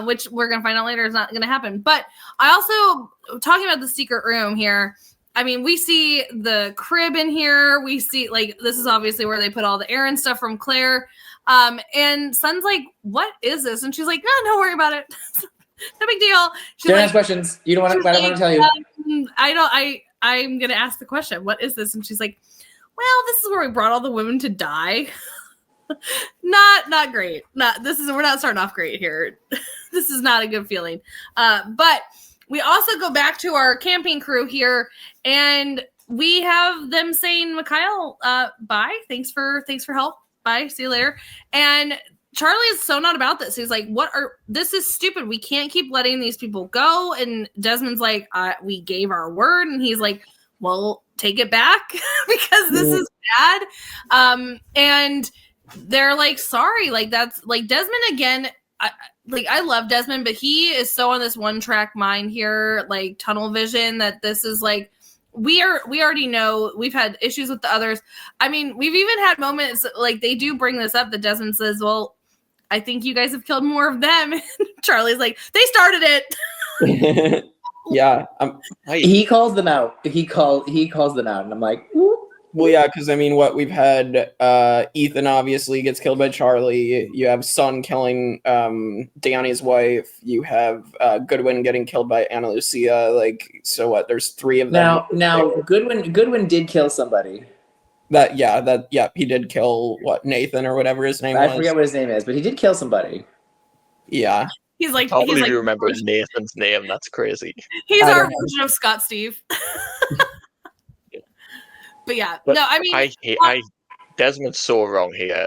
which we're gonna find out later is not gonna happen. But I also, talking about the secret room here, I mean, we see the crib in here. We see like, this is obviously where they put all the errand stuff from Claire. And Sun's like, what is this? And she's like, no, don't worry about it. No big deal. She's don't ask questions. You don't want to. I don't want to tell you. I'm gonna ask the question. What is this? And she's like, well, this is where we brought all the women to die. Not great. We're not starting off great here. This is not a good feeling. But we also go back to our camping crew here, and we have them saying, Mikhail, bye. Thanks for help. Bye. See you later. And Charlie is so not about this. He's like, this is stupid. We can't keep letting these people go. And Desmond's like, we gave our word. And he's like, well, take it back because this is bad. And they're like, sorry, like that's like Desmond again. I love Desmond, but he is so on this one track mind here, like tunnel vision, that this is like, we already know we've had issues with the others. I mean, we've even had moments like they do bring this up that Desmond says, well, I think you guys have killed more of them. And Charlie's like, they started it. Yeah. He calls them out. He calls them out, and I'm like, well, yeah, because I mean, what we've had, Ethan obviously gets killed by Charlie. You have Son killing Danny's wife. You have Goodwin getting killed by Ana Lucia. Like, so what? There's 3 of them. Now, Goodwin did kill somebody. He did kill Nathan or whatever his name was. I forget what his name is, but he did kill somebody. Yeah. He's like, I believe you remember Nathan's name. That's crazy. He's our version of Scott Steve. But yeah, but no, I mean, Desmond's so wrong here.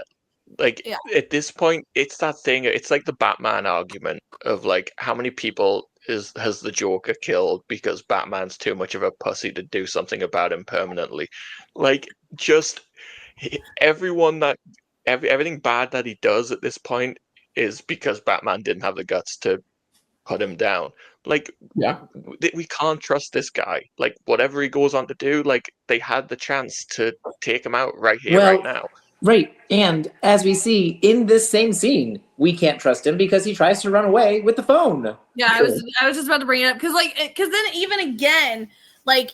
Like at this point, it's that thing. It's like the Batman argument of like, how many people has the Joker killed because Batman's too much of a pussy to do something about him permanently? Like, just everything bad that he does at this point is because Batman didn't have the guts to put him down. Like, we can't trust this guy. Like, whatever he goes on to do, like, they had the chance to take him out right here, right now. Right, and as we see in this same scene, we can't trust him because he tries to run away with the phone. Yeah, I was just about to bring it up because then even again, like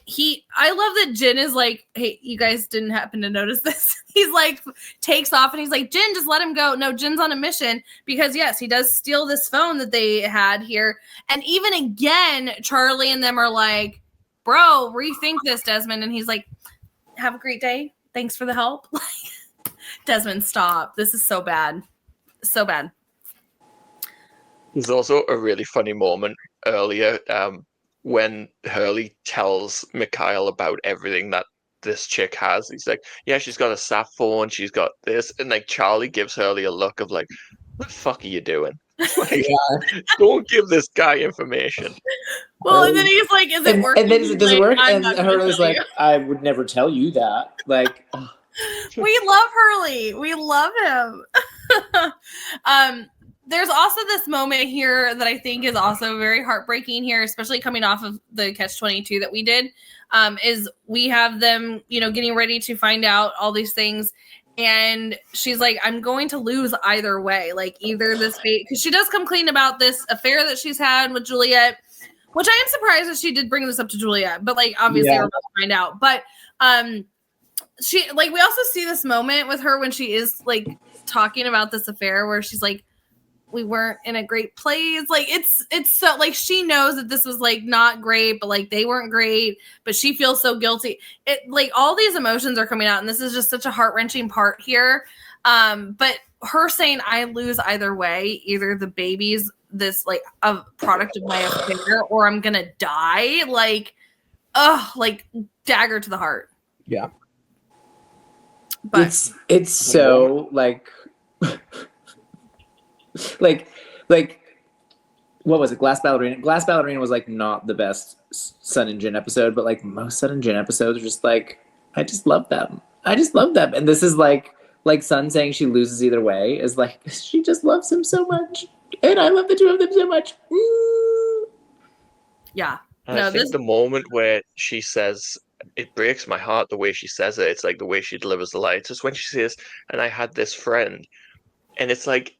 I love that Jin is like, hey, you guys didn't happen to notice this. He's like takes off and he's like, Jin, just let him go. No, Jin's on a mission because yes, he does steal this phone that they had here. And even again, Charlie and them are like, bro, rethink this, Desmond. And he's like, have a great day. Thanks for the help. Desmond, stop. This is so bad. So bad. There's also a really funny moment earlier when Hurley tells Mikhail about everything that this chick has. He's like, yeah, she's got a sat phone, she's got this. And like Charlie gives Hurley a look of like, what the fuck are you doing? Like, don't give this guy information. Well, and then he's like, is it working? And then does it work? And Hurley's like, you. I would never tell you that. Like, we love Hurley. We love him. There's also this moment here that I think is also very heartbreaking here, especially coming off of the Catch-22 that we did, is we have them, getting ready to find out all these things. And she's like, I'm going to lose either way. Like either this fate, because she does come clean about this affair that she's had with Juliet, which I am surprised that she did bring this up to Juliet, but like, obviously we're about to find out. But, she like, we also see this moment with her when she is like talking about this affair where she's like, we weren't in a great place. Like it's so like she knows that this was like not great, but like they weren't great, but she feels so guilty. It like all these emotions are coming out, and this is just such a heart-wrenching part here. But her saying I lose either way, either the baby's this like a product of my affair or I'm gonna die, like dagger to the heart. Yeah. But it's so like like what was it? Glass Ballerina. Glass Ballerina was like not the best Sun and Jin episode, but like most Sun and Jin episodes are just like, I just love them. And this is like Sun saying she loses either way is like she just loves him so much, and I love the two of them so much. Yeah. I think the moment where she says, it breaks my heart the way she says it. It's like the way she delivers the line. It's just when she says, and I had this friend, and it's like,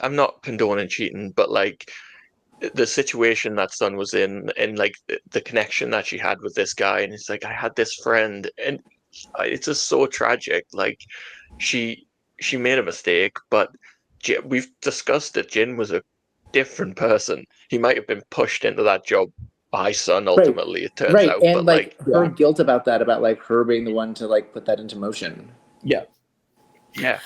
I'm not condoning cheating, but like the situation that Sun was in and like the connection that she had with this guy, and it's like, I had this friend, and it's just so tragic. Like she made a mistake, but we've discussed that Jin was a different person. He might have been pushed into that job my son ultimately, it turns out. And But her guilt about that, about like her being the one to like put that into motion. Yeah. But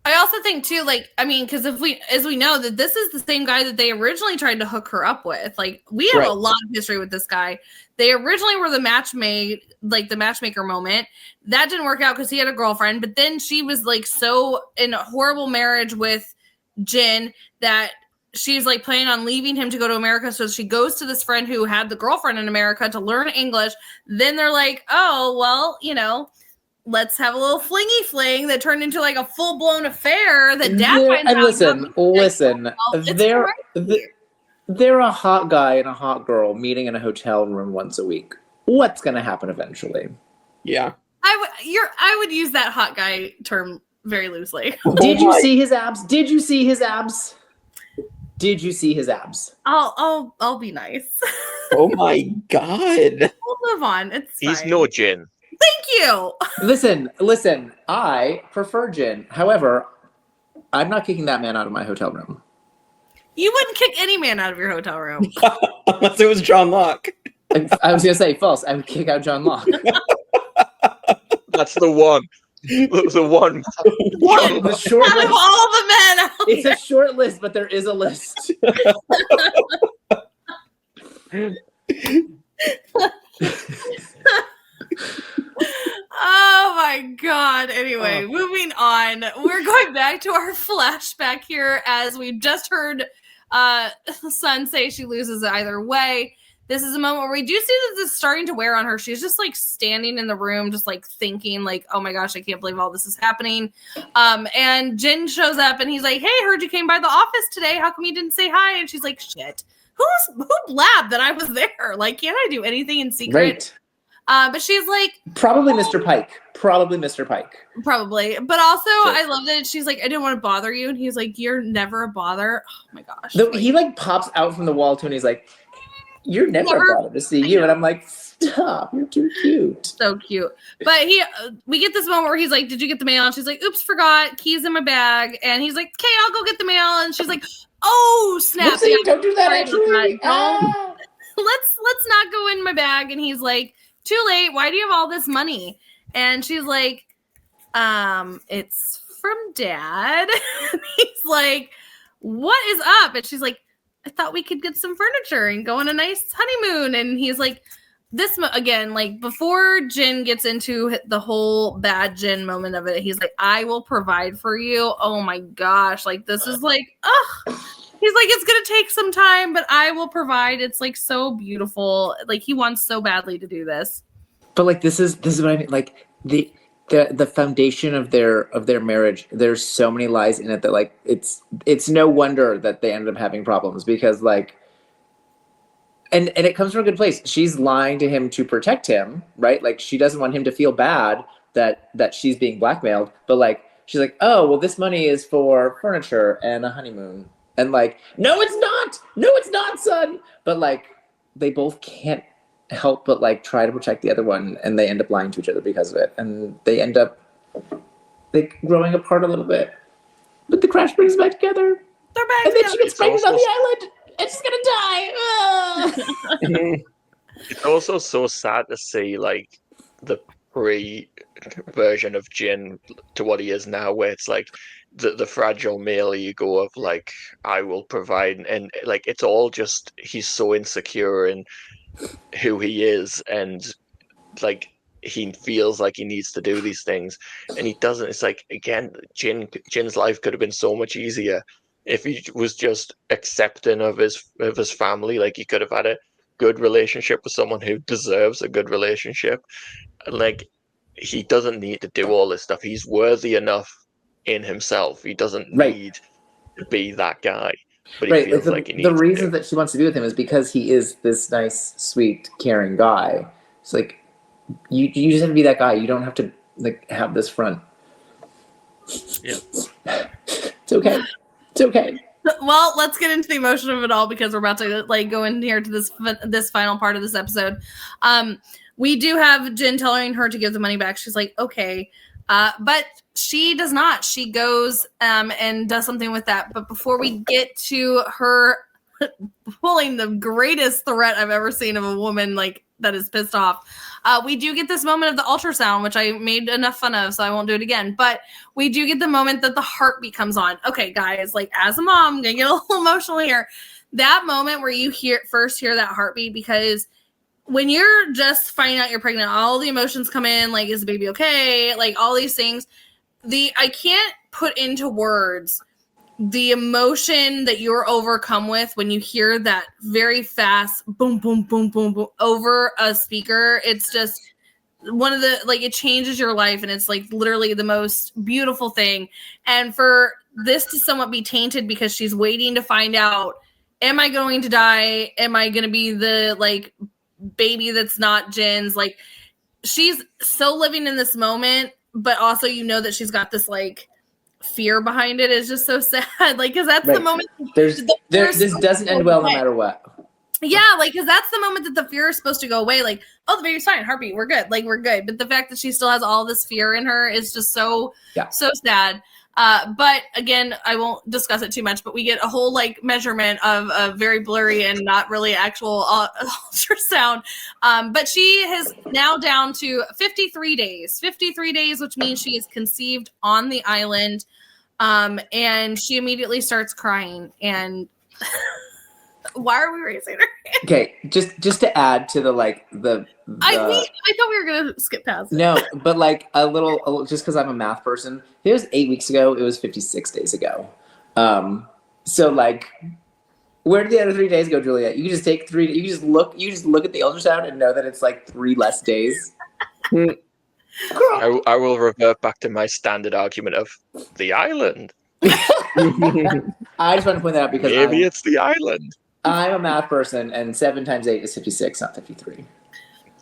I also think too, like, I mean, because as we know that this is the same guy that they originally tried to hook her up with. Like, we have a lot of history with this guy. They originally were the matchmaker moment. That didn't work out because he had a girlfriend. But then she was like so in a horrible marriage with Jin that she's like planning on leaving him to go to America. So she goes to this friend who had the girlfriend in America to learn English. Then they're like, oh, well, you know, let's have a little flingy fling that turned into like a full blown affair that dad finds out. And listen, they're a hot guy and a hot girl meeting in a hotel room once a week. What's going to happen eventually? Yeah. I would use that hot guy term very loosely. Did you see his abs? Did you see his abs? Did you see his abs? I'll be nice. Oh my god. We'll move on. It's fine. he's no Jin. Thank you. Listen. I prefer Jin. However, I'm not kicking that man out of my hotel room. You wouldn't kick any man out of your hotel room. Unless it was John Locke. I was going to say false. I would kick out John Locke. That's the one. The one. The short Out list. of all the men out It's there. a short list, but there is a list. Oh my god. Anyway, moving on. We're going back to our flashback here as we just heard Sun say she loses either way. This is a moment where we do see that this is starting to wear on her. She's just like standing in the room, just like thinking like, oh my gosh, I can't believe all this is happening. And Jin shows up and he's like, hey, heard you came by the office today. How come you didn't say hi? And she's like, shit, who blabbed that I was there? Like, can't I do anything in secret? Right. But she's like, Probably Mr. Pike. Probably Mr. Pike. probably. But also, I love that she's like, I didn't want to bother you. And he's like, you're never a bother. Oh my gosh. He like pops out from the wall too, and he's like, "You're never bothered to see you." And I'm like, "Stop! You're too cute." So cute. But we get this moment where he's like, did you get the mail? And she's like, oops, forgot. Keys in my bag. And he's like, okay, I'll go get the mail. And she's like, oh, snap. Oopsie, don't do that, actually. Let's not go in my bag. And he's like, too late. Why do you have all this money? And she's like, it's from Dad. And he's like, what is up? And she's like, I thought we could get some furniture and go on a nice honeymoon. And he's like, again, like before Jin gets into the whole bad Jin moment of it, he's like, I will provide for you. Oh my gosh. Like, this is like, he's like, it's going to take some time, but I will provide. It's like so beautiful. Like, he wants so badly to do this. But like, this is what I mean. Like the foundation of their marriage, there's so many lies in it that like it's no wonder that they ended up having problems, because like and it comes from a good place. She's lying to him to protect him, right? Like, she doesn't want him to feel bad that she's being blackmailed, but like she's like, oh well, this money is for furniture and a honeymoon, and like, no it's not, son. But like, they both can't help but like try to protect the other one, and they end up lying to each other because of it, and they end up like growing apart a little bit, but the crash brings them back together. They're back And then together. she gets pregnant on the island and she's gonna die. It's also so sad to see like the pre-version of Jin to what he is now, where it's like the fragile male ego of like, I will provide, and like it's all just, he's so insecure in who he is, and like he feels like he needs to do these things and he doesn't. It's like, again, Jin's life could have been so much easier if he was just accepting of his family. Like, he could have had a good relationship with someone who deserves a good relationship, and like, he doesn't need to do all this stuff. He's worthy enough in himself. He doesn't need to be that guy. But he feels like he needs the reason that she wants to be with him is because he is this nice, sweet, caring guy. It's like, you just have to be that guy. You don't have to like have this front. Yeah. It's okay. It's okay. Well, let's get into the emotion of it all, because we're about to like go in here to this final part of this episode. We do have Jin telling her to give the money back. She's like, okay. But she does not. She goes and does something with that. But before we get to her pulling the greatest threat I've ever seen of a woman like that is pissed off. We do get this moment of the ultrasound, which I made enough fun of, so I won't do it again. But we do get the moment that the heartbeat comes on. Okay, guys, like as a mom, I'm gonna get a little emotional here. That moment where you first hear that heartbeat, because when you're just finding out you're pregnant, all the emotions come in, like, is the baby okay? Like all these things. I can't put into words the emotion that you're overcome with when you hear that very fast boom, boom, boom, boom, boom over a speaker. It's just one of the, like, it changes your life, and it's like literally the most beautiful thing. And for this to somewhat be tainted because she's waiting to find out, am I going to die? Am I going to be the like baby that's not Jin's? Like, she's so living in this moment, but also you know that she's got this like fear behind it. Is just so sad. Like, because that's the moment. This doesn't end well no matter what. Yeah, like, because that's the moment that the fear is supposed to go away. Like, oh, the baby's fine, heartbeat, we're good. Like, we're good. But the fact that she still has all this fear in her is just so sad. But again, I won't discuss it too much, but we get a whole like measurement of a very blurry and not really actual ultrasound. But she is now down to 53 days, which means she is conceived on the island. And she immediately starts crying. And why are we raising her hand? Okay, just to add to the I thought we were gonna skip past it. No, but like a little just because I'm a math person. It was 8 weeks ago. It was 56 days ago. So like, where did the other 3 days go, Juliet? You can just take 3. You just look at the ultrasound and know that it's like 3 less days. I will revert back to my standard argument of the island. I just want to point that out because maybe it's the island. I'm a math person, and 7 times 8 is 56, not 53.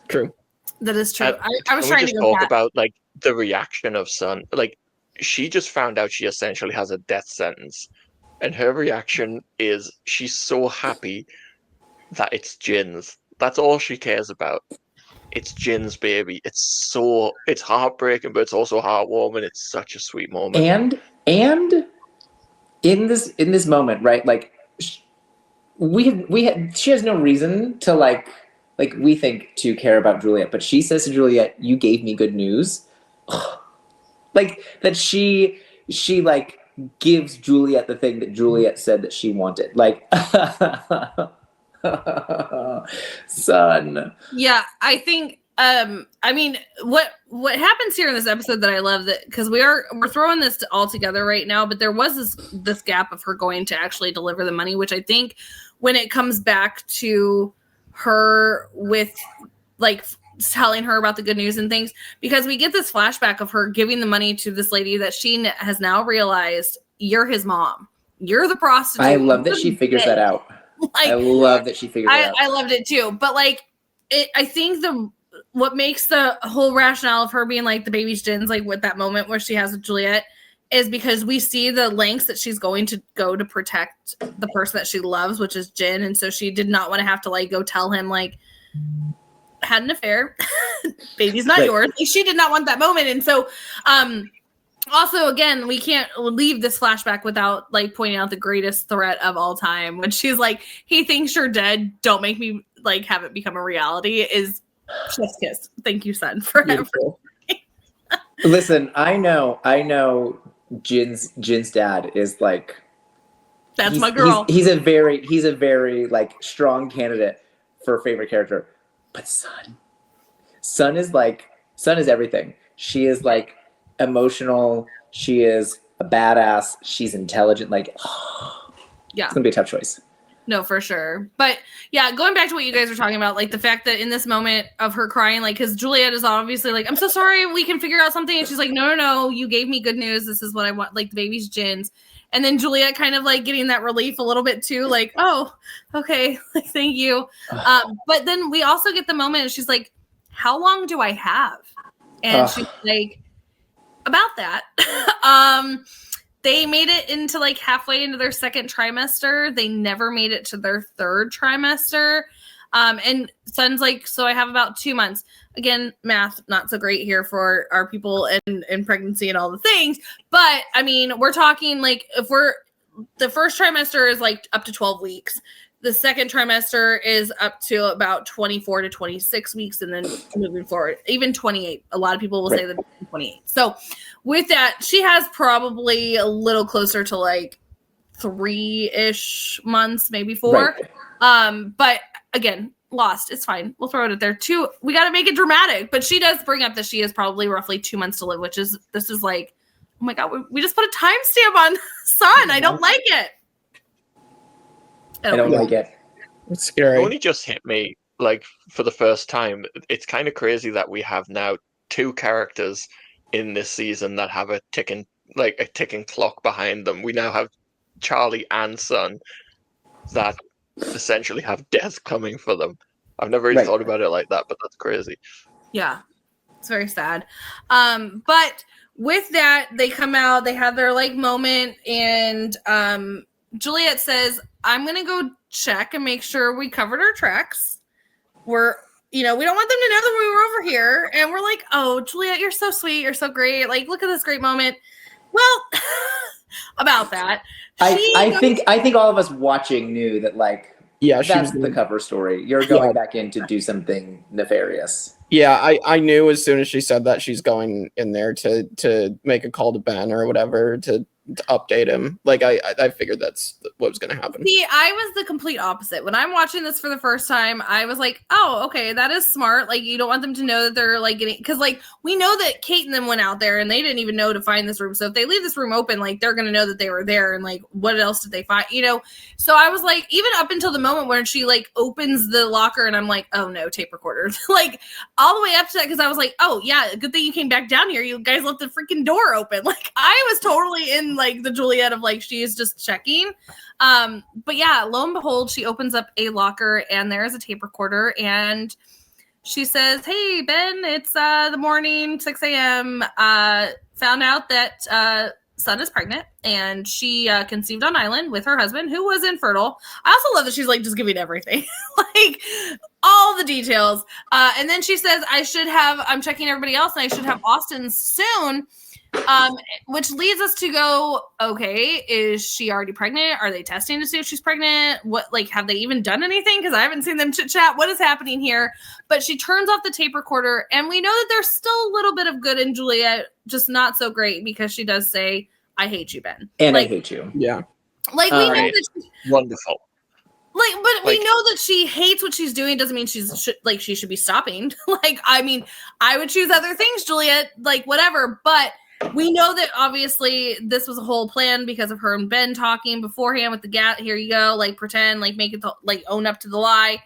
True. That is true. I was Can trying we to just go talk back. about like the reaction of Sun? Like, she just found out she essentially has a death sentence, and her reaction is she's so happy that it's Jin's. That's all she cares about. It's Jin's baby. It's heartbreaking, but it's also heartwarming. It's such a sweet moment. And in this moment, right? Like, she has no reason to like we think to care about Juliet, but she says to Juliet, "You gave me good news." Like that she like gives Juliet the thing that Juliet said that she wanted. Like, Son. Yeah, I think I mean, what happens here in this episode that I love, that because we're throwing this all together right now, but there was this gap of her going to actually deliver the money, which I think when it comes back to her with like telling her about the good news and things, because we get this flashback of her giving the money to this lady that she has now realized, you're his mom, you're the prostitute. I love that she figures that out. Like, I love that she figures it out. I loved it too, but like I think what makes the whole rationale of her being like the baby's Jin's, like with that moment where she has with Juliet, is because we see the lengths that she's going to go to protect the person that she loves, which is Jin. And so she did not want to have to like go tell him like, had an affair, baby's not yours. Like, she did not want that moment. And so also, again, we can't leave this flashback without like pointing out the greatest threat of all time, when she's like, he thinks you're dead, don't make me like have it become a reality, is chef's kiss. Thank you, son, forever. Listen, I know Jin's dad is like, that's my girl. He's a very like strong candidate for favorite character. But Sun is everything. She is like emotional. She is a badass. She's intelligent. Like, yeah, it's gonna be a tough choice. No, for sure. But yeah, going back to what you guys were talking about, like the fact that in this moment of her crying, like, because Juliet is obviously like, I'm so sorry, we can figure out something. And she's like, no, you gave me good news. This is what I want. Like, the baby's Jin's. And then Juliet kind of like getting that relief a little bit too, like, oh, okay, like, thank you. But then we also get the moment, and she's like, how long do I have? And she's like, about that. They made it into like halfway into their second trimester. They never made it to their third trimester. And Sun's like, so I have about 2 months. Again, math, not so great here for our people in pregnancy and all the things. But I mean, we're talking like, the first trimester is like up to 12 weeks. the second trimester is up to about 24 to 26 weeks, and then moving forward, even 28. A lot of people will say that 28. So with that, she has probably a little closer to like 3-ish months, maybe 4. But again, Lost. It's fine. We'll throw it at there. 2. We got to make it dramatic. But she does bring up that she has probably roughly 2 months to live, which is, this is like, oh my God, we just put a timestamp on Sun. I don't like it. I don't like it. It's scary. It only just hit me, like, for the first time. It's kind of crazy that we have now 2 characters in this season that have a ticking clock behind them. We now have Charlie and Sun that essentially have death coming for them. I've never really thought about it like that, but that's crazy. Yeah, it's very sad. But with that, they come out, they have their like moment, and Juliet says, I'm gonna go check and make sure we covered our tracks. We don't want them to know that we were over here. And we're like, oh, Juliet, you're so sweet, you're so great. Like, look at this great moment. Well, about that. I think all of us watching knew that, like, that's the cover story. You're going back in to do something nefarious. Yeah, I knew as soon as she said that she's going in there to make a call to Ben or whatever to update him. Like, I figured that's what was going to happen. See, I was the complete opposite. When I'm watching this for the first time, I was like, oh, okay, that is smart. Like, you don't want them to know that they're like getting, because like we know that Kate and them went out there and they didn't even know to find this room. So if they leave this room open, like they're going to know that they were there, and like what else did they find? So I was like, even up until the moment where she like opens the locker and I'm like, oh no, tape recorder. Like all the way up to that, because I was like, oh yeah, good thing you came back down here. You guys left the freaking door open. Like I was totally in like the Juliet of like she is just checking. But yeah, lo and behold, she opens up a locker and there's a tape recorder, and she says, hey Ben, it's the morning, 6 a.m. Found out that Sun is pregnant, and she conceived on island with her husband, who was infertile. I also love that she's like just giving everything, like all the details. And then she says, I'm checking everybody else, and I should have Austin's soon. Which leads us to go, okay, is she already pregnant? Are they testing to see if she's pregnant? What, like, have they even done anything? Because I haven't seen them chit chat. What is happening here? But she turns off the tape recorder, and we know that there's still a little bit of good in Juliet, just not so great, because she does say, I hate you, Ben. And like, I hate you. Yeah. Like, we know that Wonderful. Like, but we know that she hates what she's doing. Doesn't mean she should be stopping. Like, I mean, I would choose other things, Juliet, like whatever, but we know that obviously this was a whole plan because of her and Ben talking beforehand with the here you go, like pretend, like make it, like own up to the lie.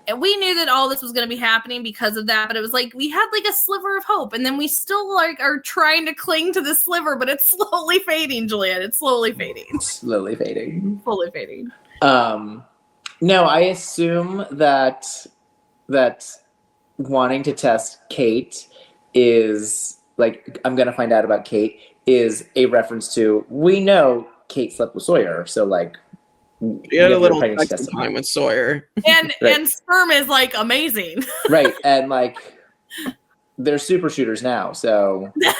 And we knew that all this was going to be happening because of that, but it was like we had like a sliver of hope, and then we still like are trying to cling to the sliver, but it's slowly fading, Juliet. It's slowly fading. Slowly fading. Slowly fading. No, I assume that wanting to test Kate is like, I'm gonna find out about Kate, is a reference to, we know Kate slept with Sawyer, so like we had a little time with Sawyer, and and sperm is like amazing, right? And like they're super shooters now, so as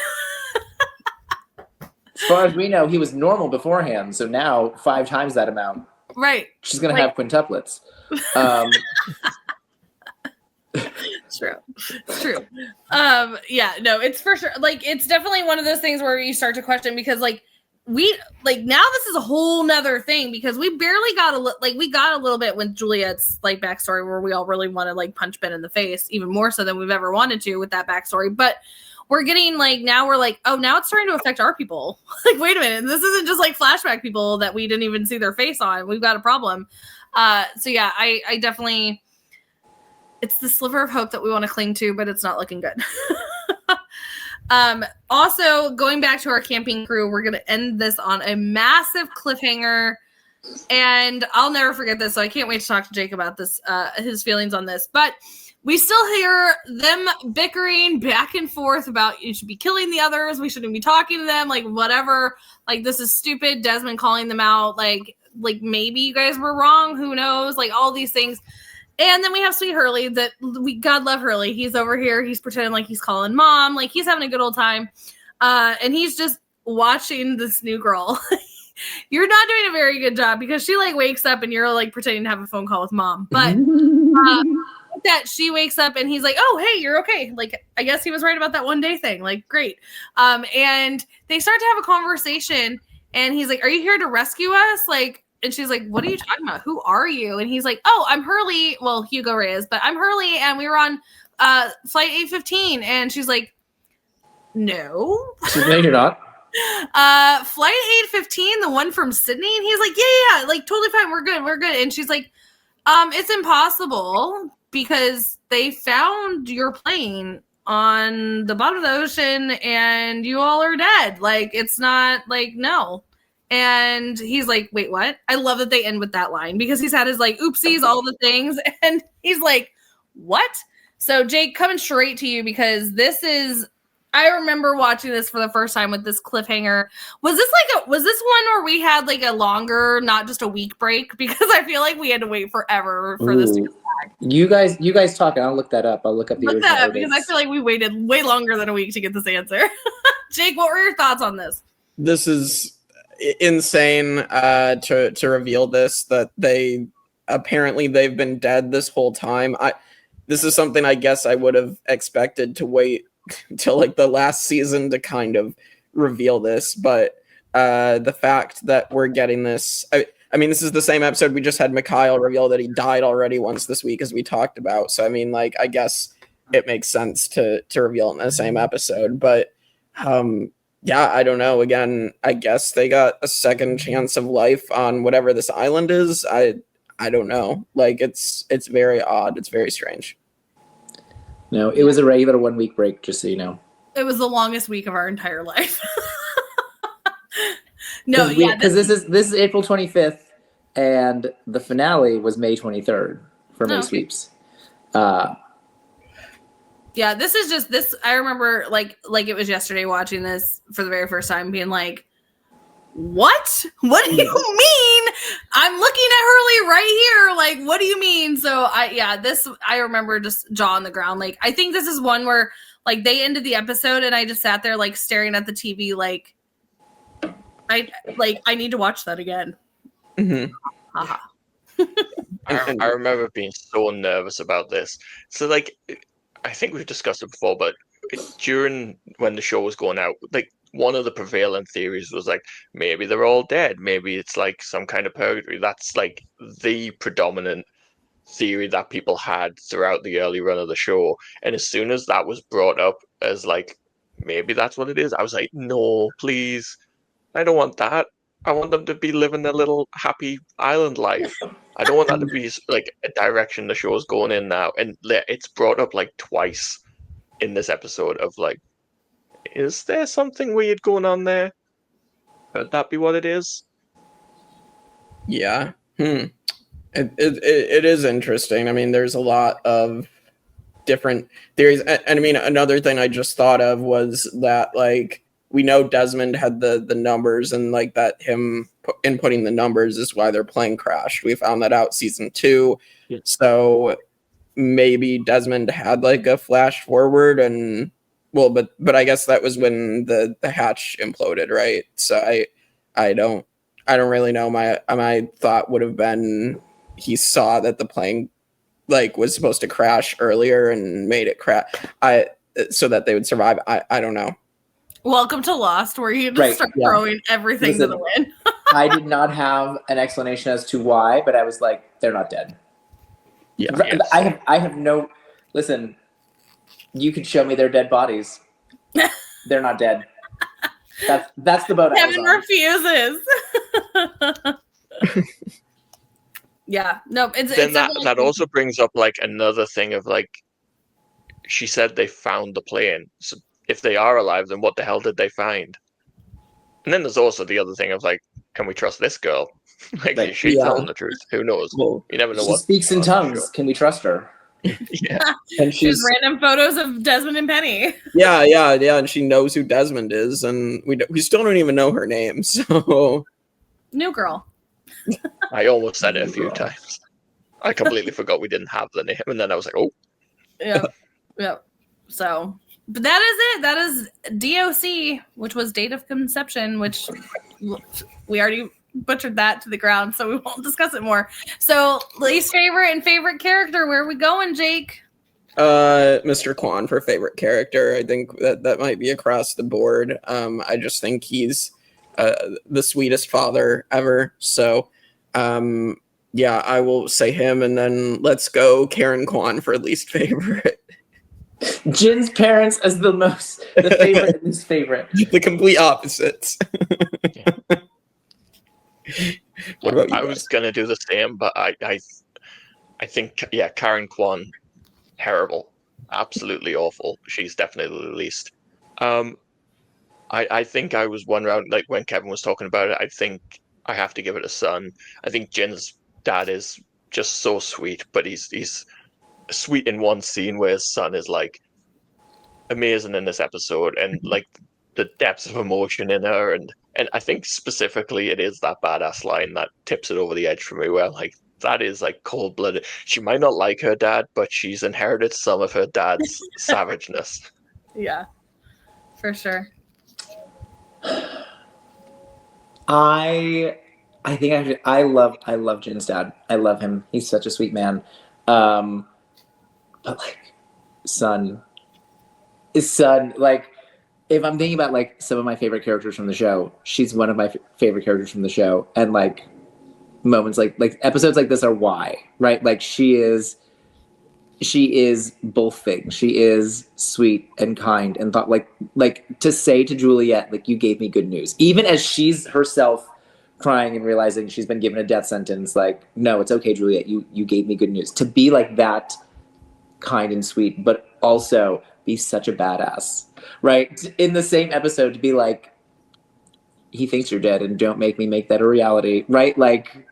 far as we know, he was normal beforehand, so now 5 times that amount. Right, she's gonna have quintuplets. It's true. Yeah, no, it's for sure. Like, it's definitely one of those things where you start to question, because like we like now this is a whole nother thing, because we barely got we got a little bit with Juliet's like backstory where we all really want to like punch Ben in the face, even more so than we've ever wanted to with that backstory. But we're getting like, now we're like, oh, now it's starting to affect our people. Like, wait a minute, this isn't just like flashback people that we didn't even see their face on. We've got a problem. So yeah, I definitely. It's the sliver of hope that we want to cling to, but it's not looking good. Also, going back to our camping crew, we're going to end this on a massive cliffhanger. And I'll never forget this, so I can't wait to talk to Jake about this, his feelings on this. But we still hear them bickering back and forth about, you should be killing the others, we shouldn't be talking to them, like whatever. Like, this is stupid. Desmond calling them out, like maybe you guys were wrong, who knows? Like, all these things. And then we have sweet Hurley God love Hurley. He's over here. He's pretending like he's calling mom. Like, he's having a good old time. And he's just watching this new girl. you're not doing a very good job because she like wakes up and you're like pretending to have a phone call with mom. But that she wakes up and he's like, oh, hey, you're okay. Like, I guess he was right about that one day thing. Like, great. And they start to have a conversation and he's like, are you here to rescue us? Like, and she's like, what are you talking about? Who are you? And he's like, oh, I'm Hurley. Well, Hugo Reyes, but I'm Hurley and we were on flight 815. And she's like, no. No, you're not. Flight 815, the one from Sydney? And he's like, yeah, like totally fine. We're good. And she's like, it's impossible because they found your plane on the bottom of the ocean and you all are dead. Like, it's not like, no. And he's like, wait, what? I love that they end with that line because he's had his like, oopsies, all the things. And he's like, what? So Jake, coming straight to you because I remember watching this for the first time with this cliffhanger. Was this one where we had like a longer, not just a week break? Because I feel like we had to wait forever for this to come back. You guys talk, and I'll look that up. I'll look up the Look that up original because I feel like we waited way longer than a week to get this answer. Jake, what were your thoughts on this? This is insane to reveal this, that they've been dead this whole time. This is something I guess I would have expected to wait till like the last season to kind of reveal this, but the fact that we're getting this, I mean, this is the same episode we just had Mikhail reveal that he died already once this week, as we talked about. So I mean, like, I guess it makes sense to reveal it in the same episode, but yeah, I don't know. Again, I guess they got a second chance of life on whatever this island is. I don't know. Like, it's very odd. It's very strange. No, it was a regular 1 week break, just so you know. It was the longest week of our entire life. Because this is April 25th, and the finale was May 23rd for May Sweeps. Yeah, this is just this. I remember like it was yesterday watching this for the very first time, being like, "What? What do you mean? I'm looking at Hurley right here. Like, what do you mean?" So I remember just jaw on the ground. Like, I think this is one where like they ended the episode and I just sat there like staring at the TV, like I need to watch that again. Mm-hmm. I remember being so nervous about this. So like, I think we've discussed it before, but during when the show was going out, like one of the prevalent theories was like, maybe they're all dead. Maybe it's like some kind of purgatory. That's like the predominant theory that people had throughout the early run of the show. And as soon as that was brought up as like, maybe that's what it is, I was like, no, please. I don't want that. I want them to be living their little happy island life. I don't want that to be like a direction the show's going in now. And it's brought up like twice in this episode of like, is there something weird going on there? Could that be what it is? Yeah. It is interesting. I mean, there's a lot of different theories. And I mean, another thing I just thought of was that like, we know Desmond had the numbers, and like that him inputting the numbers is why their plane crashed. We found that out season 2. Yeah. So maybe Desmond had like a flash forward, and well, but I guess that was when the hatch imploded, right? So I don't really know. My thought would have been he saw that the plane like was supposed to crash earlier and made it crash. So that they would survive. I don't know. Welcome to Lost, where you just start throwing everything to the wind. I did not have an explanation as to why, but I was like, they're not dead. Yeah. Yes. I have no. Listen, you could show me their dead bodies. They're not dead. That's the boat. Kevin refuses. Yeah, no. Then that also brings up like another thing of like, she said they found the plane. So if they are alive, then what the hell did they find? And then there's also the other thing of like, can we trust this girl? Like, is she telling the truth? Who knows? Well, you never know. She speaks in tongues. Sure. Can we trust her? Yeah. And she's random photos of Desmond and Penny. Yeah, and she knows who Desmond is, and we still don't even know her name. So new girl. I almost said it a few times. I completely forgot we didn't have the name, and then I was like, oh. Yeah. So But that is it. That is DOC, which was date of conception, which we already butchered that to the ground, so we won't discuss it more. So, least favorite and favorite character. Where are we going, Jake? Mr. Kwan for favorite character. I think that might be across the board. I just think he's the sweetest father ever. So, yeah, I will say him, and then let's go Karen Kwan for least favorite. Jin's parents as the favorite and least favorite. The complete opposites. What about you I guys? was gonna do the same, but I think Karen Kwan, terrible, absolutely awful. She's definitely the least. I think I was one round, like when Kevin was talking about it. I think I have to give it a son. I think Jin's dad is just so sweet, but he's sweet in one scene where his son is like amazing in this episode, and like the depths of emotion in her, and I think specifically it is that badass line that tips it over the edge for me, where like that is like cold-blooded. She might not like her dad, but she's inherited some of her dad's savageness. Yeah, for sure. I think I love Jin's dad. I love him. He's such a sweet man. But like, son, like, if I'm thinking about like some of my favorite characters from the show, she's one of my favorite characters from the show. And like moments like episodes like this are why, right? Like she is both things. She is sweet and kind and thought like to say to Juliet, like, you gave me good news, even as she's herself crying and realizing she's been given a death sentence. Like, no, it's okay, Juliet. You gave me good news. To be like that kind and sweet, but also be such a badass, right? In the same episode, to be like, he thinks you're dead and don't make me make that a reality, right? Like,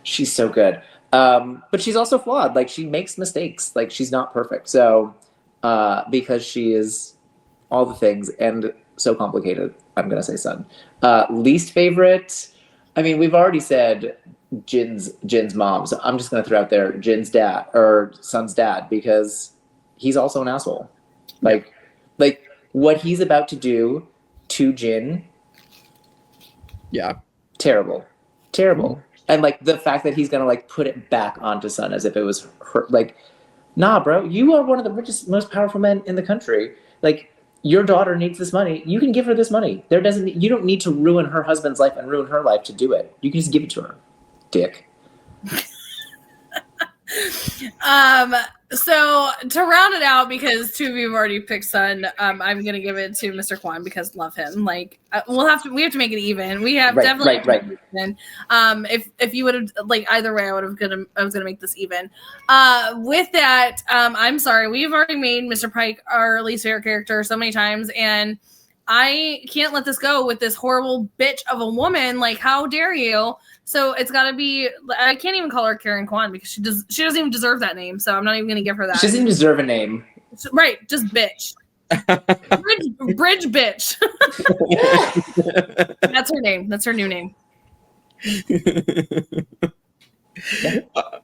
she's so good. But she's also flawed. Like, she makes mistakes. Like, she's not perfect. So, because she is all the things and so complicated, I'm going to say son. Least favorite, I mean, we've already said Jin's mom. So I'm just going to throw out there Jin's dad, or son's dad, because he's also an asshole. Like what he's about to do to Jin. Yeah. Terrible. And like the fact that he's gonna like put it back onto Sun as if it was her, like, nah, bro, you are one of the richest, most powerful men in the country. Like, your daughter needs this money. You can give her this money. You don't need to ruin her husband's life and ruin her life to do it. You can just give it to her, dick. So to round it out, because two of you have already picked son, I'm gonna give it to Mr. Kwan because love him. Like, we have to make it even. We have definitely right. Even. If you would have, like, either way, I was gonna make this even. With that, I'm sorry, we've already made Mr. Pike our least favorite character so many times, and I can't let this go with this horrible bitch of a woman. Like, how dare you? So it's got to be. I can't even call her Karen Kwan because she doesn't even deserve that name. So I'm not even going to give her that. She doesn't even deserve a name. Right, just bitch. Bridge bitch. That's her name. That's her new name.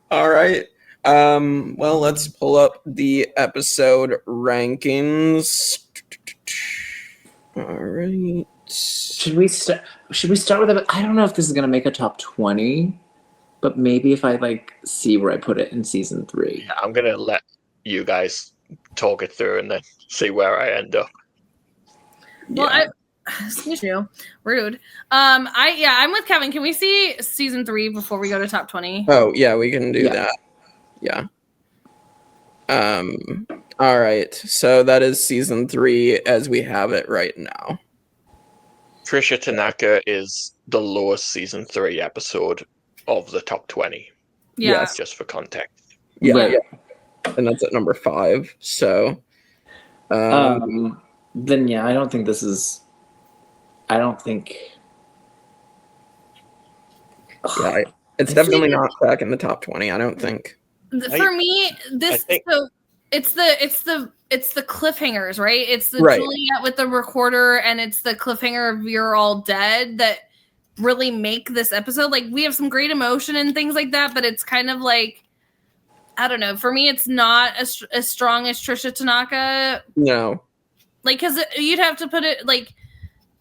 All right. Well, let's pull up the episode rankings. All right. Should we start with it? I don't know if this is gonna make a top 20, but maybe if I like see where I put it in season 3. Yeah, I'm gonna let you guys talk it through and then see where I end up. Well, excuse you, rude. I'm with Kevin. Can we see season 3 before we go to top 20? Oh yeah, we can do that. Yeah. All right. So that is season 3 as we have it right now. Trisha Tanaka is the lowest season 3 episode of the top 20. Yeah. That's just for context. Yeah. Right. Yeah. And that's at number 5. So then yeah, I don't think yeah, it's definitely not back in the top 20, I don't think. For me, it's the cliffhangers, right? It's the Juliet with the recorder, and it's the cliffhanger of "You're All Dead" that really make this episode. Like, we have some great emotion and things like that, but it's kind of like I don't know. For me, it's not as strong as Trisha Tanaka. No. Like, because you'd have to put it like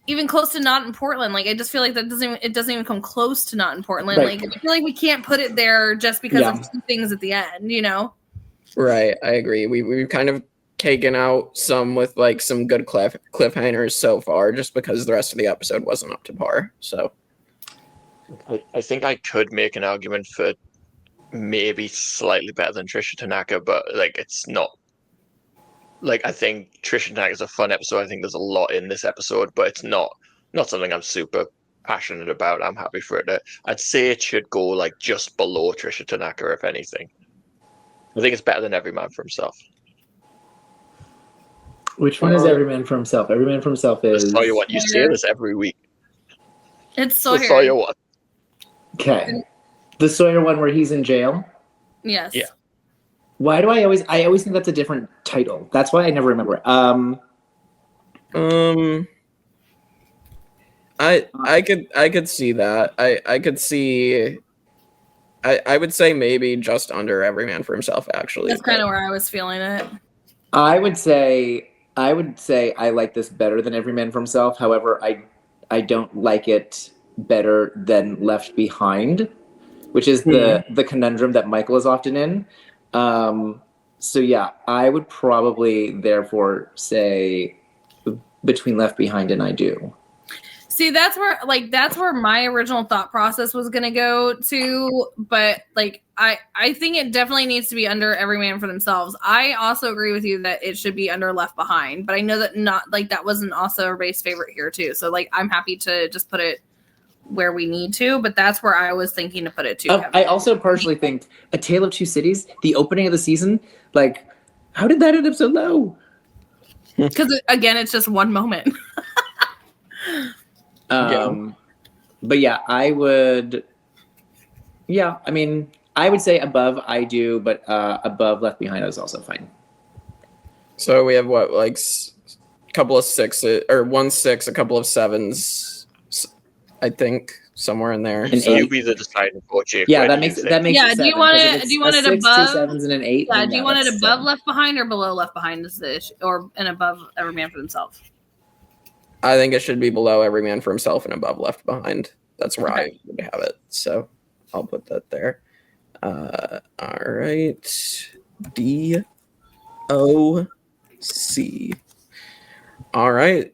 even close to not in Portland. Like, I just feel like it doesn't even come close to not in Portland. Right. Like, I feel like we can't put it there just because of two things at the end, you know? Right, I agree. We've kind of taken out some with like some good cliffhangers so far, just because the rest of the episode wasn't up to par. So I think I could make an argument for maybe slightly better than Trisha Tanaka, but like it's not. Like I think Trisha Tanaka is a fun episode. I think there's a lot in this episode, but it's not something I'm super passionate about. I'm happy for it. I'd say it should go like just below Trisha Tanaka, if anything. I think it's better than Every Man for Himself. Which one is Every Man for Himself? Every Man for Himself is. I'll tell you what, you say this every week. It's So Sawyer. tell you what. Okay. The Sawyer one where he's in jail? Yes. Yeah. Why do I always think that's a different title? That's why I never remember it. I could see that. I could see. I would say maybe just under Every Man for Himself. Actually, That's kind of where I was feeling it. I would say I like this better than Every Man for Himself. However, I don't like it better than Left Behind, which is the conundrum that Michael is often in. So yeah, I would probably therefore say between Left Behind and I Do. See, that's where my original thought process was gonna go to, but like I think it definitely needs to be under Every Man for Themselves. I also agree with you that it should be under Left Behind, but I know that not like that wasn't also everybody's favorite here too. So like I'm happy to just put it where we need to, but that's where I was thinking to put it too. I also partially think A Tale of Two Cities, the opening of the season, like how did that end up so low? Because again, it's just one moment. But yeah, I would say above I Do, but above Left Behind is also fine. So we have what, like a couple of 6s or 1 6, a couple of 7s, I think somewhere in there. An So You be the deciding vote, Jake. Yeah, Where that do makes you it think? Yeah, do you want it? Do you want it 6, above 2 7s, and an 8? Yeah, do you want it that's above 7. Left Behind or below Left Behind is the issue, or and above Every Man for Themselves? I think it should be below Every Man for Himself and above Left Behind. That's where Okay. I would have it. So I'll put that there. All right. D-O-C. All right.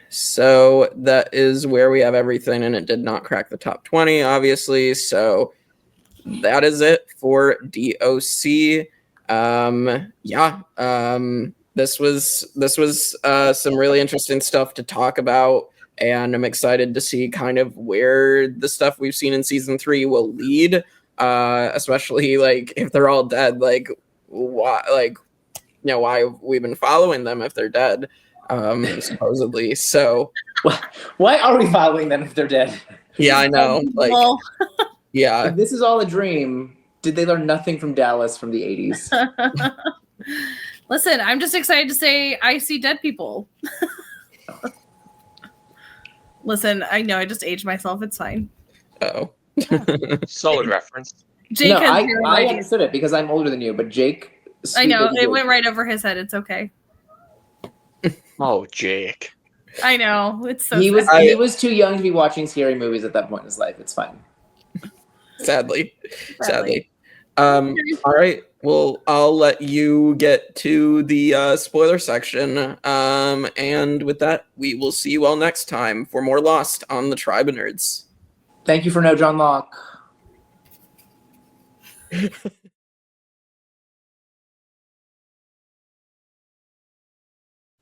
So that is where we have everything, and it did not crack the top 20, obviously. So that is it for D.O.C. This was some really interesting stuff to talk about, and I'm excited to see kind of where the stuff we've seen in season 3 will lead, especially like if they're all dead, like why we've been following them if they're dead, supposedly. So Why are we following them if they're dead? yeah, I know, like Well, yeah. If this is all a dream, did they learn nothing from Dallas from the 80s? listen, I'm just excited to say I see dead people. Listen, I know I just aged myself. It's fine. Oh. Solid reference. Jake No, has I zero idea. understood it because I'm older than you, but Jake. I know sweet it baby went Jake. right over his head. It's okay. Oh, Jake. I know it's so. He sad. was too young to be watching scary movies at that point in his life. It's fine. Sadly. All right. Well, I'll let you get to the spoiler section. And with that, we will see you all next time for more Lost on the Tribe of Nerds. Thank you for no John Locke.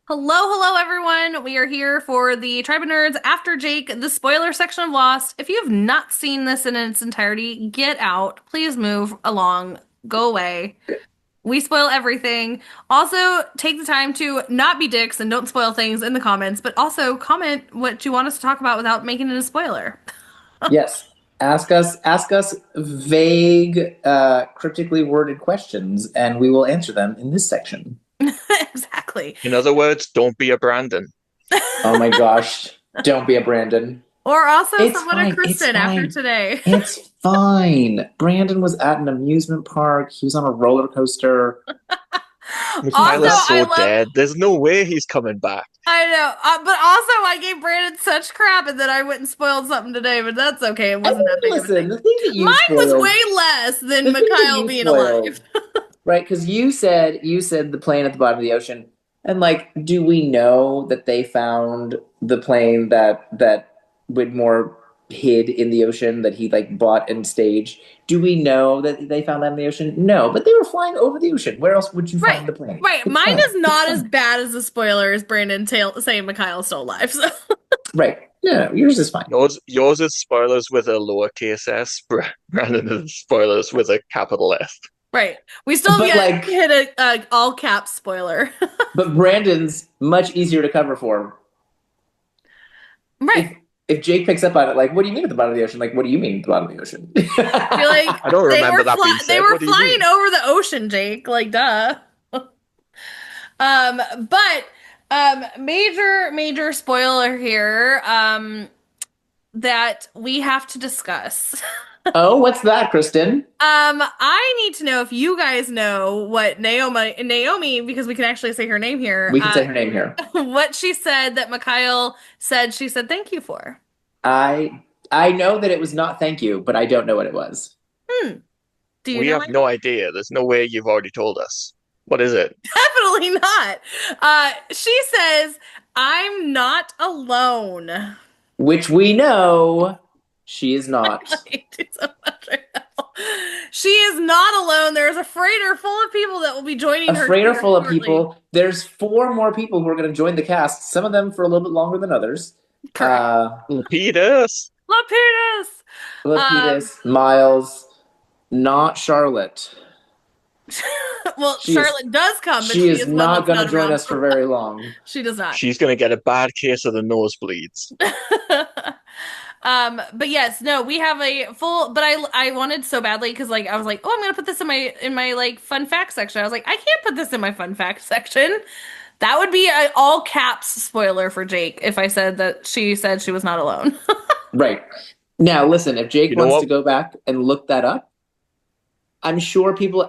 Hello, everyone. We are here for the Tribe of Nerds After Jake, the spoiler section of Lost. If you have not seen this in its entirety, get out. Please move along. Go away. We spoil everything. Also, take the time to not be dicks and don't spoil things in the comments, but also comment what you want us to talk about without making it a spoiler. Yes. Ask us vague, cryptically worded questions, and we will answer them in this section. Exactly. In other words, don't be a Brandon. Oh my gosh. Don't be a Brandon. Or also It's someone fine, at it's Kristen after fine. today. It's fine. Brandon was at an amusement park. He was on a roller coaster. Mikhail Also, is I so love. dead. There's no way he's coming back. I know, but also I gave Brandon such crap, and then I went and spoiled something today, but that's okay. It I wasn't mean, that big of a listen, thing. the thing that you Mine was spoiled, way less than the thing that Mikhail you being spoiled, alive. right? Because you said the plane at the bottom of the ocean, and like, do we know that they found the plane that Widmore hid in the ocean that he like bought and staged? Do we know that they found that in the ocean? No, but they were flying over the ocean. Where else would you Right, find the plane? right. It's Mine fine. is not It's as fine. bad as the spoiler as Brandon saying Mikhail's still alive. So Right. No, yours is fine. Yours is spoilers with a lowercase s. Brandon is spoilers with a capital S. right, we still But, have yet like- hit a all caps spoiler. But Brandon's much easier to cover for. Right. If Jake picks up on it, like, what do you mean at the bottom of the ocean? Like, what do you mean at the bottom of the ocean? I feel like I don't they remember were that being said. They were What do you flying mean? over the ocean, Jake. Like, duh. But major spoiler here. That we have to discuss. Oh, what's that, Kristen? I need to know if you guys know what Naomi, because we can actually say her name here. We can say her name here. What she said that Mikhail said she said thank you for. I know that it was not thank you, but I don't know what it was. Do you We know have it? no idea. There's no way you've already told us. What is it? Definitely not. She says, I'm not alone. Which we know she is not. I hate you so much right now. She is not alone. There's a freighter full of people that will be joining her. A freighter here full of shortly. people. There's 4 more people who are going to join the cast. Some of them for a little bit longer than others. Correct. Lapidus. Lapidus. Lapidus, Miles, not Charlotte. Well, She is- Charlotte does come, but She is one not that's going to join around us for very long. She does not. She's gonna get a bad case of the nosebleeds. But yes, no, we have a full. But I wanted so badly because like I was like, oh, I'm gonna put this in my like fun fact section. I was like, I can't put this in my fun fact section. That would be an all caps spoiler for Jake if I said that she said she was not alone. Right. Now, listen, if Jake You know wants what? to go back and look that up, I'm sure people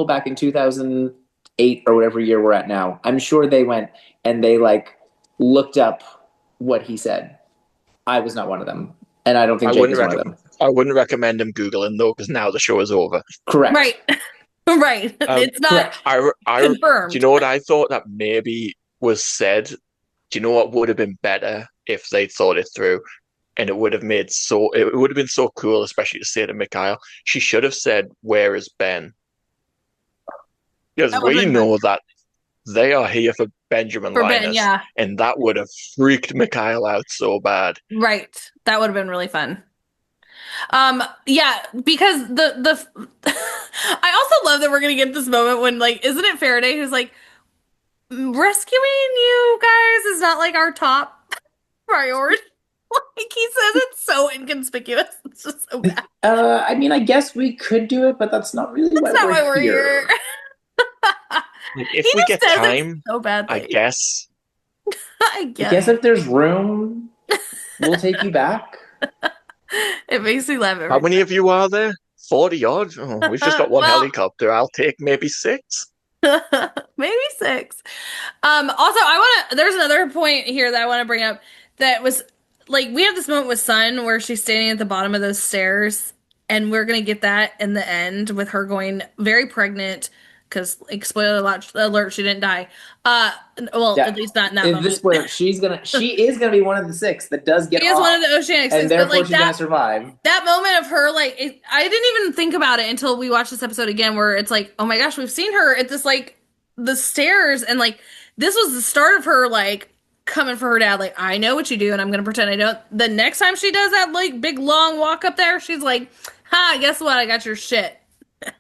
back in 2008 or whatever year we're at now, I'm sure they went and they like looked up what he said. I was not one of them. And I don't think Jake is one of them. I wouldn't recommend him Googling though, because now the show is over. Correct. Right. Right. It's not correct. confirmed. Do you know what I thought that maybe was said? Do you know what would have been better if they thought it through? And it would have been so cool, especially to say to Mikhail. She should have said, "Where is Ben?" Because That would've we been know that they are here for Benjamin For Linus, Ben, yeah. and that would have freaked Mikhail out so bad. Right. That would have been really fun. Yeah, because the I also love that we're gonna get this moment when like, isn't it Faraday who's like, rescuing you guys is not like our top priority. Like he says it's so inconspicuous. It's just so bad. I mean, I guess we could do it, but that's not really That's not why we're here. Like, if He we just get says it time, so badly. I guess. I I guess. guess if there's room, we'll take you back. It makes me laugh. How many of you are there? 40 odd? Oh, we've just got one Well- helicopter. I'll take maybe 6. Maybe 6. Also, there's another point here that I want to bring up that was like, we have this moment with Sun where she's standing at the bottom of those stairs, and we're gonna get that in the end with her going very pregnant because, like, spoiler alert, she didn't die. Well, Yeah. at least not in that In moment. this spoiler, she is gonna be one of the 6 that does get She is off, one of the Oceanic Six, and but therefore like she's gonna that survive. moment of her, like, I didn't even think about it until we watched this episode again, where it's like, oh my gosh, we've seen her at this, like, the stairs, and like, this was the start of her, like, coming for her dad, like, I know what you do, and I'm gonna pretend I don't. The next time she does that, like, big long walk up there, she's like, ha, guess what? I got your shit.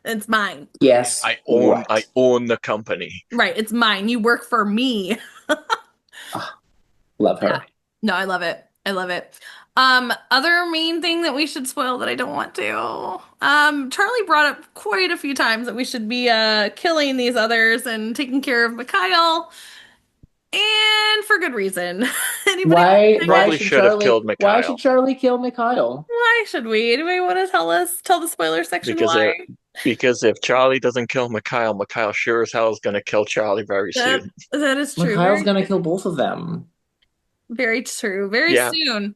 It's mine. Yes. I what? own the company. Right, it's mine. You work for me. Love her. Yeah. No, I love it. I love it. Other main thing that we should spoil that I don't want to. Charlie brought up quite a few times that we should be killing these others and taking care of Mikhail. And for good reason. Anybody Why Probably should should have Charlie killed Why Mikhail. should Charlie kill Mikhail? Why should we? Do we want to tell the spoiler section Because why? Because if Charlie doesn't kill Mikhail, Mikhail sure as hell is going to kill Charlie very soon. That is true. Mikhail's gonna kill both of them. Very true. Very Yeah. soon.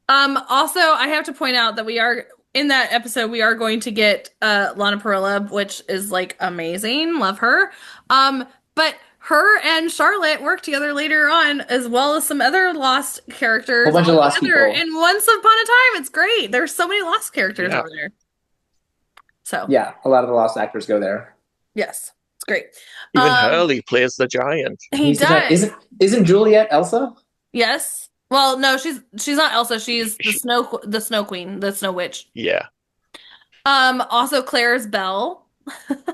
Also, I have to point out that we are in that episode. We are going to get Lana Parrilla, which is like amazing. Love her. But her and Charlotte work together later on, as well as some other Lost characters. Whole bunch of Lost together. people. And Once Upon a Time, it's great. There's so many Lost characters over there. So Yeah, a lot of the Lost actors go there. yes, it's great. Even Hurley plays the giant. He does. Isn't Juliet Elsa? Yes. Well, no, she's not Elsa. She's the snow queen, the snow witch. Yeah. Also Claire's Belle.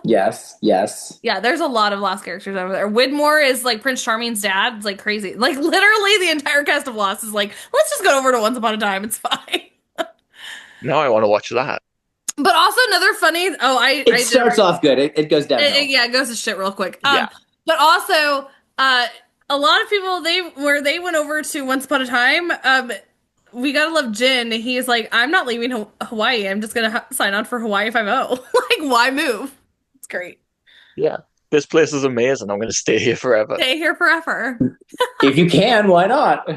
Yes. Yeah, there's a lot of Lost characters over there. Widmore is like Prince Charming's dad. It's like crazy. Like literally the entire cast of Lost is like, let's just go over to Once Upon a Time. It's fine. Now I want to watch that. But also another funny. It starts off good. It goes downhill. It goes to shit real quick. Yeah. But also, a lot of people they went over to Once Upon a Time. We gotta love Jin. He's like, I'm not leaving Hawaii. I'm just gonna sign on for Hawaii 5-0. Like, why move? It's great. Yeah. This place is amazing. I'm going to stay here forever. Stay here forever. If you can, why not?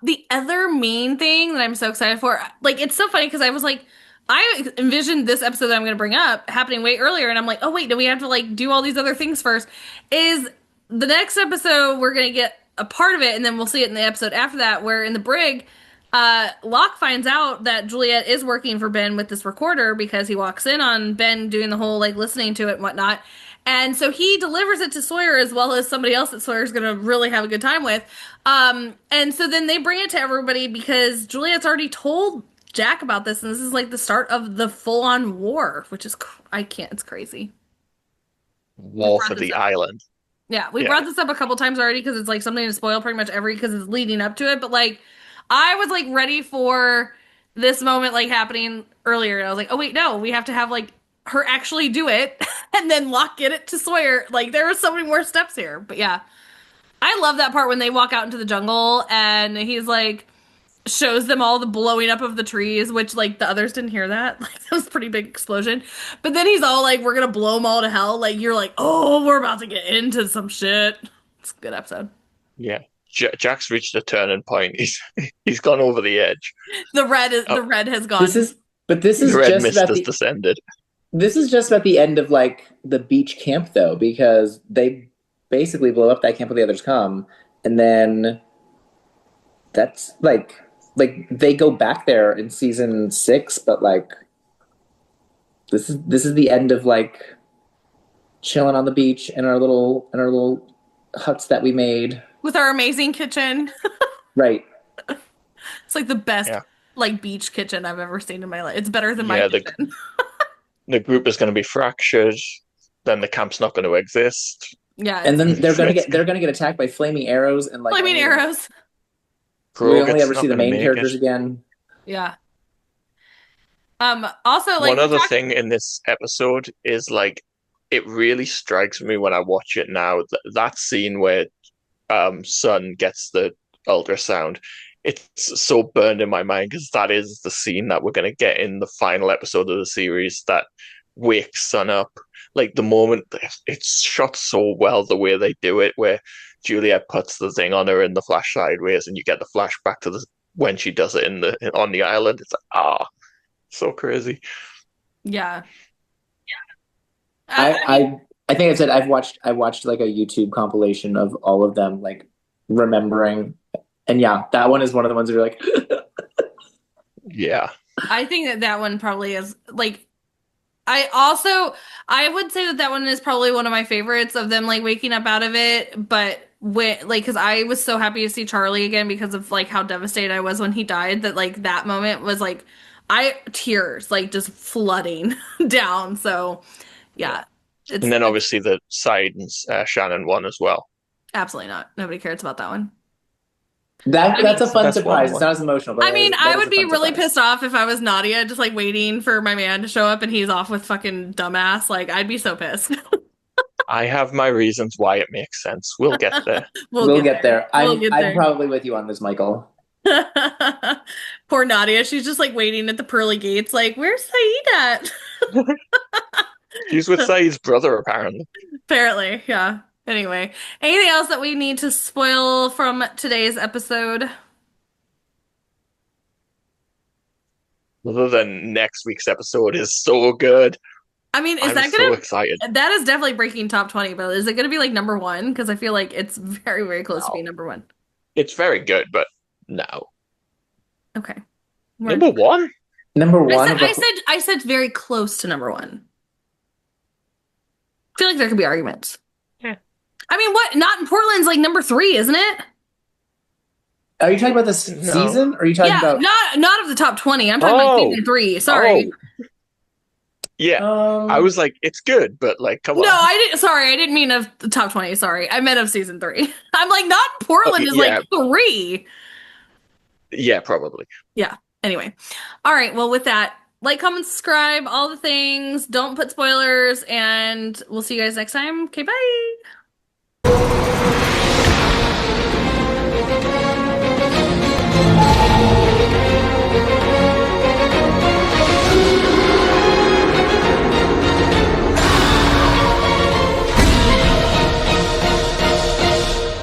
The other main thing that I'm so excited for, like, it's so funny because I was like, I envisioned this episode that I'm going to bring up happening way earlier, and I'm like, oh wait, do we have to like do all these other things first? Is the next episode we're going to get a part of it, and then we'll see it in the episode after that, where in the brig, Locke finds out that Juliet is working for Ben with this recorder because he walks in on Ben doing the whole like listening to it and whatnot. And so he delivers it to Sawyer as well as somebody else that Sawyer's going to really have a good time with. And so then they bring it to everybody because Juliet's already told Jack about this. And this is like the start of the full-on war, which is, it's crazy. War for the island. Yeah, we brought this up a couple times already because it's like something to spoil pretty much because it's leading up to it. But like, I was like ready for this moment like happening earlier. And I was like, oh wait, no, we have to have like her actually do it and then Locke get it to Sawyer. Like there were so many more steps here. But yeah, I love that part when they walk out into the jungle and he's like shows them all the blowing up of the trees, which like the others didn't hear that. Like that was a pretty big explosion. But then he's all like, we're gonna blow them all to hell. Like you're like, oh, we're about to get into some shit. It's a good episode. Yeah. Jack's reached a turning point. He's gone over the edge. The red has gone. This is The red just mist about has the, descended. this is just about the end of like the beach camp though, because they basically blow up that camp where the others come, and then that's like they go back there in season 6, but like this is the end of like chilling on the beach in our little huts that we made with our amazing kitchen. right. It's like the best like beach kitchen I've ever seen in my life. It's better than my kitchen. The group is going to be fractured. Then the camp's not going to exist. Yeah, And then they're gonna get attacked by flaming arrows and like flaming arrows. We only ever see the main characters again. Yeah. Also, like one other thing in this episode is like it really strikes me when I watch it now that scene where Sun gets the ultrasound. It's so burned in my mind because that is the scene that we're going to get in the final episode of the series that wakes Sun up. Like the moment, it's shot so well the way they do it, where Juliet puts the thing on her in the flash sideways, and you get the flashback to when she does it on the island. It's like, so crazy. Yeah. I think I said I watched like a YouTube compilation of all of them like remembering, and yeah, that one is one of the ones that you're like yeah. I think that one probably is like I would say that one is probably one of my favorites of them like waking up out of it, but because I was so happy to see Charlie again because of like how devastated I was when he died, that like that moment was like tears like just flooding down. So yeah. And then obviously the Sidon's Shannon one as well. Absolutely not. Nobody cares about that one. That's a fun surprise. It's not as emotional. But I mean, I would be really pissed off if I was Nadia, just like waiting for my man to show up and he's off with fucking dumbass. Like, I'd be so pissed. I have my reasons why it makes sense. We'll get there. We'll get there. We'll get there. I'm probably with you on this, Michael. Poor Nadia. She's just like waiting at the pearly gates, like, where's Saeed at? She's with Saeed's brother, apparently. Apparently, yeah. Anyway, anything else that we need to spoil from today's episode? Other than next week's episode is so good. I mean, is I'm that so gonna? excited. That is definitely breaking top 20, but is it gonna be like number one? Because I feel like it's very, very close to No. being number one. It's very good, but no. Okay. Number one? Number one. I said very close to number one. I feel like there could be arguments. Yeah. I mean, what? Not in Portland's like number 3, isn't it? Are you talking about this No. season? Or are you talking about? not of the top 20. I'm talking about season 3. Sorry. Oh. Yeah. I was like, it's good, but like, come on. No, I didn't. Sorry, I didn't mean of the top 20. Sorry, I meant of season 3. I'm like, not Portland is yeah. like 3. Yeah, probably. Yeah. Anyway, all right. Well, with that, like, comment, subscribe, all the things. Don't put spoilers, and we'll see you guys next time. Okay, bye.